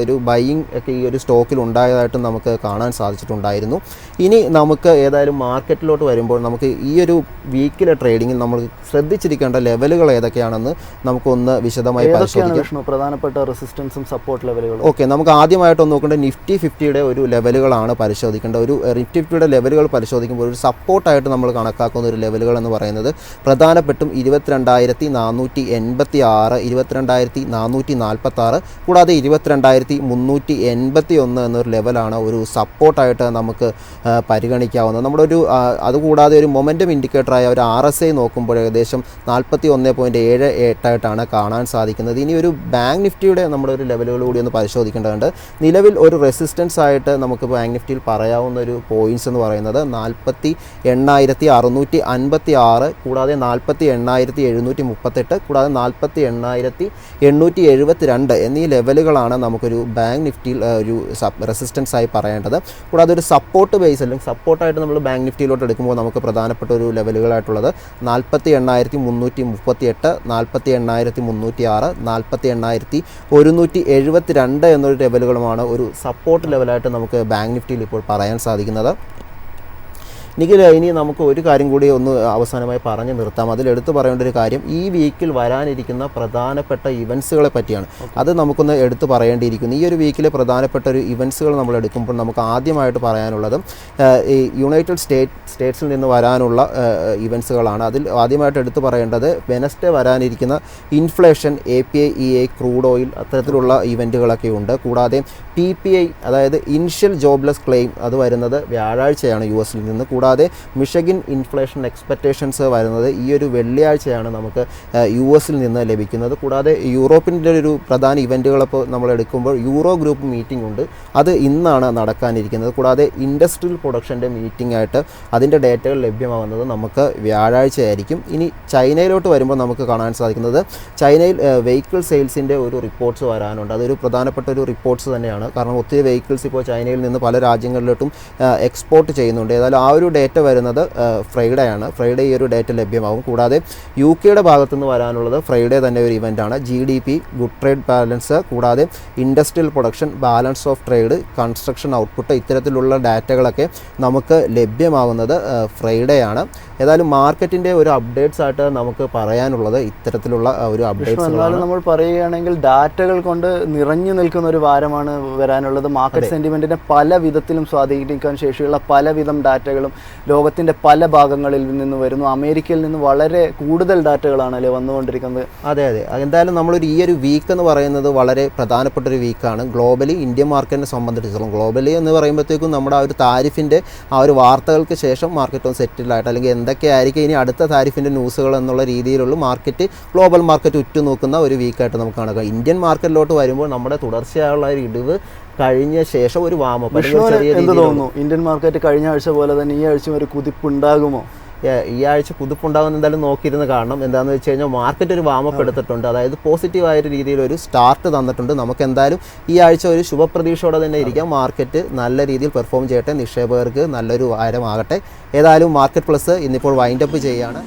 ഒരു ബൈയിങ് ഒക്കെ ഈ ഒരു സ്റ്റോക്കിൽ ഉണ്ടായതായിട്ടും നമുക്ക് കാണാൻ സാധിച്ചിട്ടുണ്ടായിരുന്നു. ഇനി നമുക്ക് ഏതായാലും മാർക്കറ്റിലോട്ട് വരുമ്പോൾ നമുക്ക് ഈ ഒരു വീക്കിലെ ട്രേഡിങ്ങിൽ നമ്മൾ ശ്രദ്ധിച്ചിരിക്കേണ്ട ലെവലുകൾ ഏതൊക്കെയാണെന്ന് നമുക്കൊന്ന് വിശദമായി പരിശോധിക്കാം. പ്രധാനപ്പെട്ട റെസിസ്റ്റൻസും സപ്പോർട്ട് ലെവലുകളും. ഓക്കെ, നമുക്ക് ആദ്യമായിട്ടൊന്ന് നോക്കേണ്ടത് നിഫ്റ്റി 50യുടെ ഒരു ലെവലുകളാണ് പരിശോധിക്കേണ്ടത്. ഒരു നിഫ്റ്റി 50യുടെ ലെവലുകൾ പരിശോധിക്കുമ്പോൾ ഒരു സപ്പോർട്ടായിട്ട് നമ്മൾ കണക്കാക്കുന്ന ഒരു ലെവലുകൾ എന്ന് പറയുന്നത് പ്രധാനപ്പെട്ടും 22,486, 22,446, കൂടാതെ 22,381 എന്നൊരു ലെവലാണ് ഒരു സപ്പോർട്ടായിട്ട് നമുക്ക് പരിഗണിക്കാവുന്നത്. നമ്മുടെ അതുകൂടാതെ ഒരു മൊമെൻറ്റം ഇൻഡിക്കേറ്ററായ ഒരു RSI നോക്കുമ്പോൾ ഏകദേശം 41.78 കാണാൻ സാധിക്കുന്നത്. ഇനി ഒരു ബാങ്ക് നിഫ്റ്റിയുടെ നമ്മുടെ ഒരു ലെവലുകൾ കൂടി ഒന്ന് പരിശോധിക്കേണ്ടതുണ്ട്. നിലവിൽ ഒരു റെസിസ്റ്റൻസ് ആയിട്ട് നമുക്ക് ബാങ്ക് നിഫ്റ്റിയിൽ പറയാവുന്ന ഒരു പോയിൻറ്റ്സ് എന്ന് പറയുന്നത് 48,656, കൂടാതെ 48,738, കൂടാതെ 48,872 എന്നീ ലെവലുകളാണ് നമുക്കൊരു ബാങ്ക് നിഫ്റ്റിയിൽ ഒരു റെസിസ്റ്റൻസ് ആയി പറയേണ്ടത്. കൂടാതെ ഒരു സപ്പോർട്ട് ബേസ് അല്ലെങ്കിൽ സപ്പോർട്ടായിട്ട് നമ്മൾ ബാങ്ക് നിഫ്റ്റിയിലോട്ട് എടുക്കുമ്പോൾ നമുക്ക് പ്രധാനപ്പെട്ട ഒരു ലെവലുകളായിട്ടുള്ളത് 48,338, 48,306, 48,172 എന്നൊരു ലെവലുകളുമാണ് ഒരു സപ്പോർട്ട് ലെവലായിട്ട് നമുക്ക് ബാങ്ക് നിഫ്റ്റിയിൽ ഇപ്പോൾ പറയാൻ സാധിക്കുന്നത്. നിഖിൽ, ഇനി നമുക്ക് ഒരു കാര്യം കൂടി ഒന്ന് അവസാനമായി പറഞ്ഞു നിർത്താം. അതിലെടുത്ത് പറയേണ്ട ഒരു കാര്യം ഈ വീക്കിൽ വരാനിരിക്കുന്ന പ്രധാനപ്പെട്ട ഇവൻറ്റ്സുകളെ പറ്റിയാണ്. അത് നമുക്കൊന്ന് എടുത്തു പറയേണ്ടിയിരിക്കുന്നു. ഈ ഒരു വീക്കിലെ പ്രധാനപ്പെട്ട ഒരു ഇവൻറ്റ്സുകൾ നമ്മൾ എടുക്കുമ്പോൾ നമുക്ക് ആദ്യമായിട്ട് പറയാനുള്ളത് ഈ യുണൈറ്റഡ് സ്റ്റേറ്റ്സിൽ നിന്ന് വരാനുള്ള ഇവൻറ്റ്സുകളാണ്. അതിൽ ആദ്യമായിട്ട് എടുത്തു പറയേണ്ടത് വെനസ്ഡേ വരാനിരിക്കുന്ന inflation, API, EI, crude oil, അത്തരത്തിലുള്ള ഇവൻറ്റുകളൊക്കെ ഉണ്ട്. കൂടാതെ PPI, അതായത് ഇനിഷ്യൽ ജോബ്ലെസ് ക്ലെയിം, അത് വരുന്നത് വ്യാഴാഴ്ചയാണ് US നിന്ന്. കൂടാതെ മിഷഗിൻ ഇൻഫ്ലേഷൻ എക്സ്പെക്റ്റേഷൻസ് വരുന്നത് ഈ ഒരു വെള്ളിയാഴ്ചയാണ് നമുക്ക് US നിന്ന് ലഭിക്കുന്നത്. കൂടാതെ യൂറോപ്പിൻ്റെ ഒരു പ്രധാന ഇവൻറ്റുകളപ്പോൾ നമ്മൾ എടുക്കുമ്പോൾ യൂറോ ഗ്രൂപ്പ് മീറ്റിംഗ് ഉണ്ട്, അത് ഇന്നാണ് നടക്കാനിരിക്കുന്നത്. കൂടാതെ ഇൻഡസ്ട്രിയൽ പ്രൊഡക്ഷൻ്റെ മീറ്റിംഗ് ആയിട്ട് അതിൻ്റെ ഡേറ്റകൾ ലഭ്യമാകുന്നത് നമുക്ക് വ്യാഴാഴ്ചയായിരിക്കും. ഇനി ചൈനയിലോട്ട് വരുമ്പോൾ നമുക്ക് കാണാൻ സാധിക്കുന്നത് ചൈനയിൽ വെഹിക്കിൾ സെയിൽസിൻ്റെ ഒരു റിപ്പോർട്ട്സ് വരാനുണ്ട്. അതൊരു പ്രധാനപ്പെട്ട ഒരു റിപ്പോർട്ട്സ് തന്നെയാണ്. കാരണം ഒത്തിരി വെഹിക്കിൾസ് ഇപ്പോൾ ചൈനയിൽ നിന്ന് പല രാജ്യങ്ങളിലോട്ടും എക്സ്പോർട്ട് ചെയ്യുന്നുണ്ട്. ഏതായാലും ആ ഒരു ഡേറ്റ വരുന്നത് ഫ്രൈഡേ ആണ്. ഫ്രൈഡേ ഈ ഒരു ഡേറ്റ ലഭ്യമാകും. കൂടാതെ UK ഭാഗത്തുനിന്ന് വരാനുള്ളത് ഫ്രൈഡേ തന്നെ ഒരു ഇവൻ്റാണ്. GDP, ഗുഡ് ട്രേഡ് ബാലൻസ്, കൂടാതെ industrial production, balance of trade, construction output, ഇത്തരത്തിലുള്ള ഡാറ്റകളൊക്കെ നമുക്ക് ലഭ്യമാകുന്നത് ഫ്രൈഡേ ആണ്. ഏതായാലും മാർക്കറ്റിൻ്റെ ഒരു അപ്ഡേറ്റ്സ് ആയിട്ട് നമുക്ക് പറയാനുള്ളത് ഇത്തരത്തിലുള്ള ഒരു അപ്ഡേറ്റ്സ്. എന്നാലും നമ്മൾ പറയുകയാണെങ്കിൽ ഡാറ്റകൾ കൊണ്ട് നിറഞ്ഞു നിൽക്കുന്ന ഒരു വാരമാണ് വരാനുള്ളത്. മാർക്കറ്റ് സെൻറ്റിമെൻറ്റിനെ പല വിധത്തിലും സ്വാധീനിക്കാൻ ശേഷിയുള്ള പലവിധം ഡാറ്റകളും ലോകത്തിൻ്റെ പല ഭാഗങ്ങളിൽ നിന്ന് വരുന്നു. അമേരിക്കയിൽ നിന്ന് വളരെ കൂടുതൽ ഡാറ്റകളാണല്ലേ വന്നുകൊണ്ടിരിക്കുന്നത്. അതെ. എന്തായാലും നമ്മളൊരു ഈ ഒരു വീക്ക് എന്ന് പറയുന്നത് വളരെ പ്രധാനപ്പെട്ട ഒരു വീക്കാണ് ഗ്ലോബലി ഇന്ത്യൻ മാർക്കറ്റിനെ സംബന്ധിച്ചിടത്തോളം. ഗ്ലോബലി എന്ന് പറയുമ്പോഴത്തേക്കും നമ്മുടെ ആ ഒരു താരിഫിൻ്റെ ആ ഒരു വാർത്തകൾക്ക് ശേഷം മാർക്കറ്റ് ഒന്ന് സെറ്റിലായിട്ട്, അല്ലെങ്കിൽ എന്തൊക്കെയായിരിക്കും ഇനി അടുത്ത താരിഫിൻ്റെ ന്യൂസുകൾ എന്നുള്ള രീതിയിലുള്ള മാർക്കറ്റ്, ഗ്ലോബൽ മാർക്കറ്റ് ഉറ്റുനോക്കുന്ന ഒരു വീക്കായിട്ട് നമുക്ക് കാണാം. ഇന്ത്യൻ മാർക്കറ്റിലോട്ട് വരുമ്പോൾ നമ്മുടെ തുടർച്ചയായുള്ള ഒരു ഇടിവ് കഴിഞ്ഞ ശേഷം ഒരു വാമപ്പ്. എന്ത് തോന്നുന്നു, ഇന്ത്യൻ മാർക്കറ്റ് കഴിഞ്ഞ ആഴ്ച പോലെ തന്നെ ഈ ആഴ്ച ഒരു കുതിപ്പുണ്ടാകുമോ? ഈ ആഴ്ച കുതിപ്പുണ്ടാകുന്ന എന്തായാലും നോക്കിയിരുന്ന് കാണണം. എന്താണെന്ന് വെച്ച് കഴിഞ്ഞാൽ മാർക്കറ്റ് ഒരു വാമപ്പ് എടുത്തിട്ടുണ്ട്, അതായത് പോസിറ്റീവായൊരു രീതിയിലൊരു സ്റ്റാർട്ട് തന്നിട്ടുണ്ട്. നമുക്ക് എന്തായാലും ഈ ആഴ്ച ഒരു ശുഭപ്രതീക്ഷയോടെ തന്നെ ഇരിക്കാം. മാർക്കറ്റ് നല്ല രീതിയിൽ പെർഫോം ചെയ്യട്ടെ, നിക്ഷേപകർക്ക് നല്ലൊരു വാരമാകട്ടെ. ഏതായാലും മാർക്കറ്റ് പ്ലസ് ഇന്നിപ്പോൾ വൈൻഡപ്പ് ചെയ്യുകയാണ്.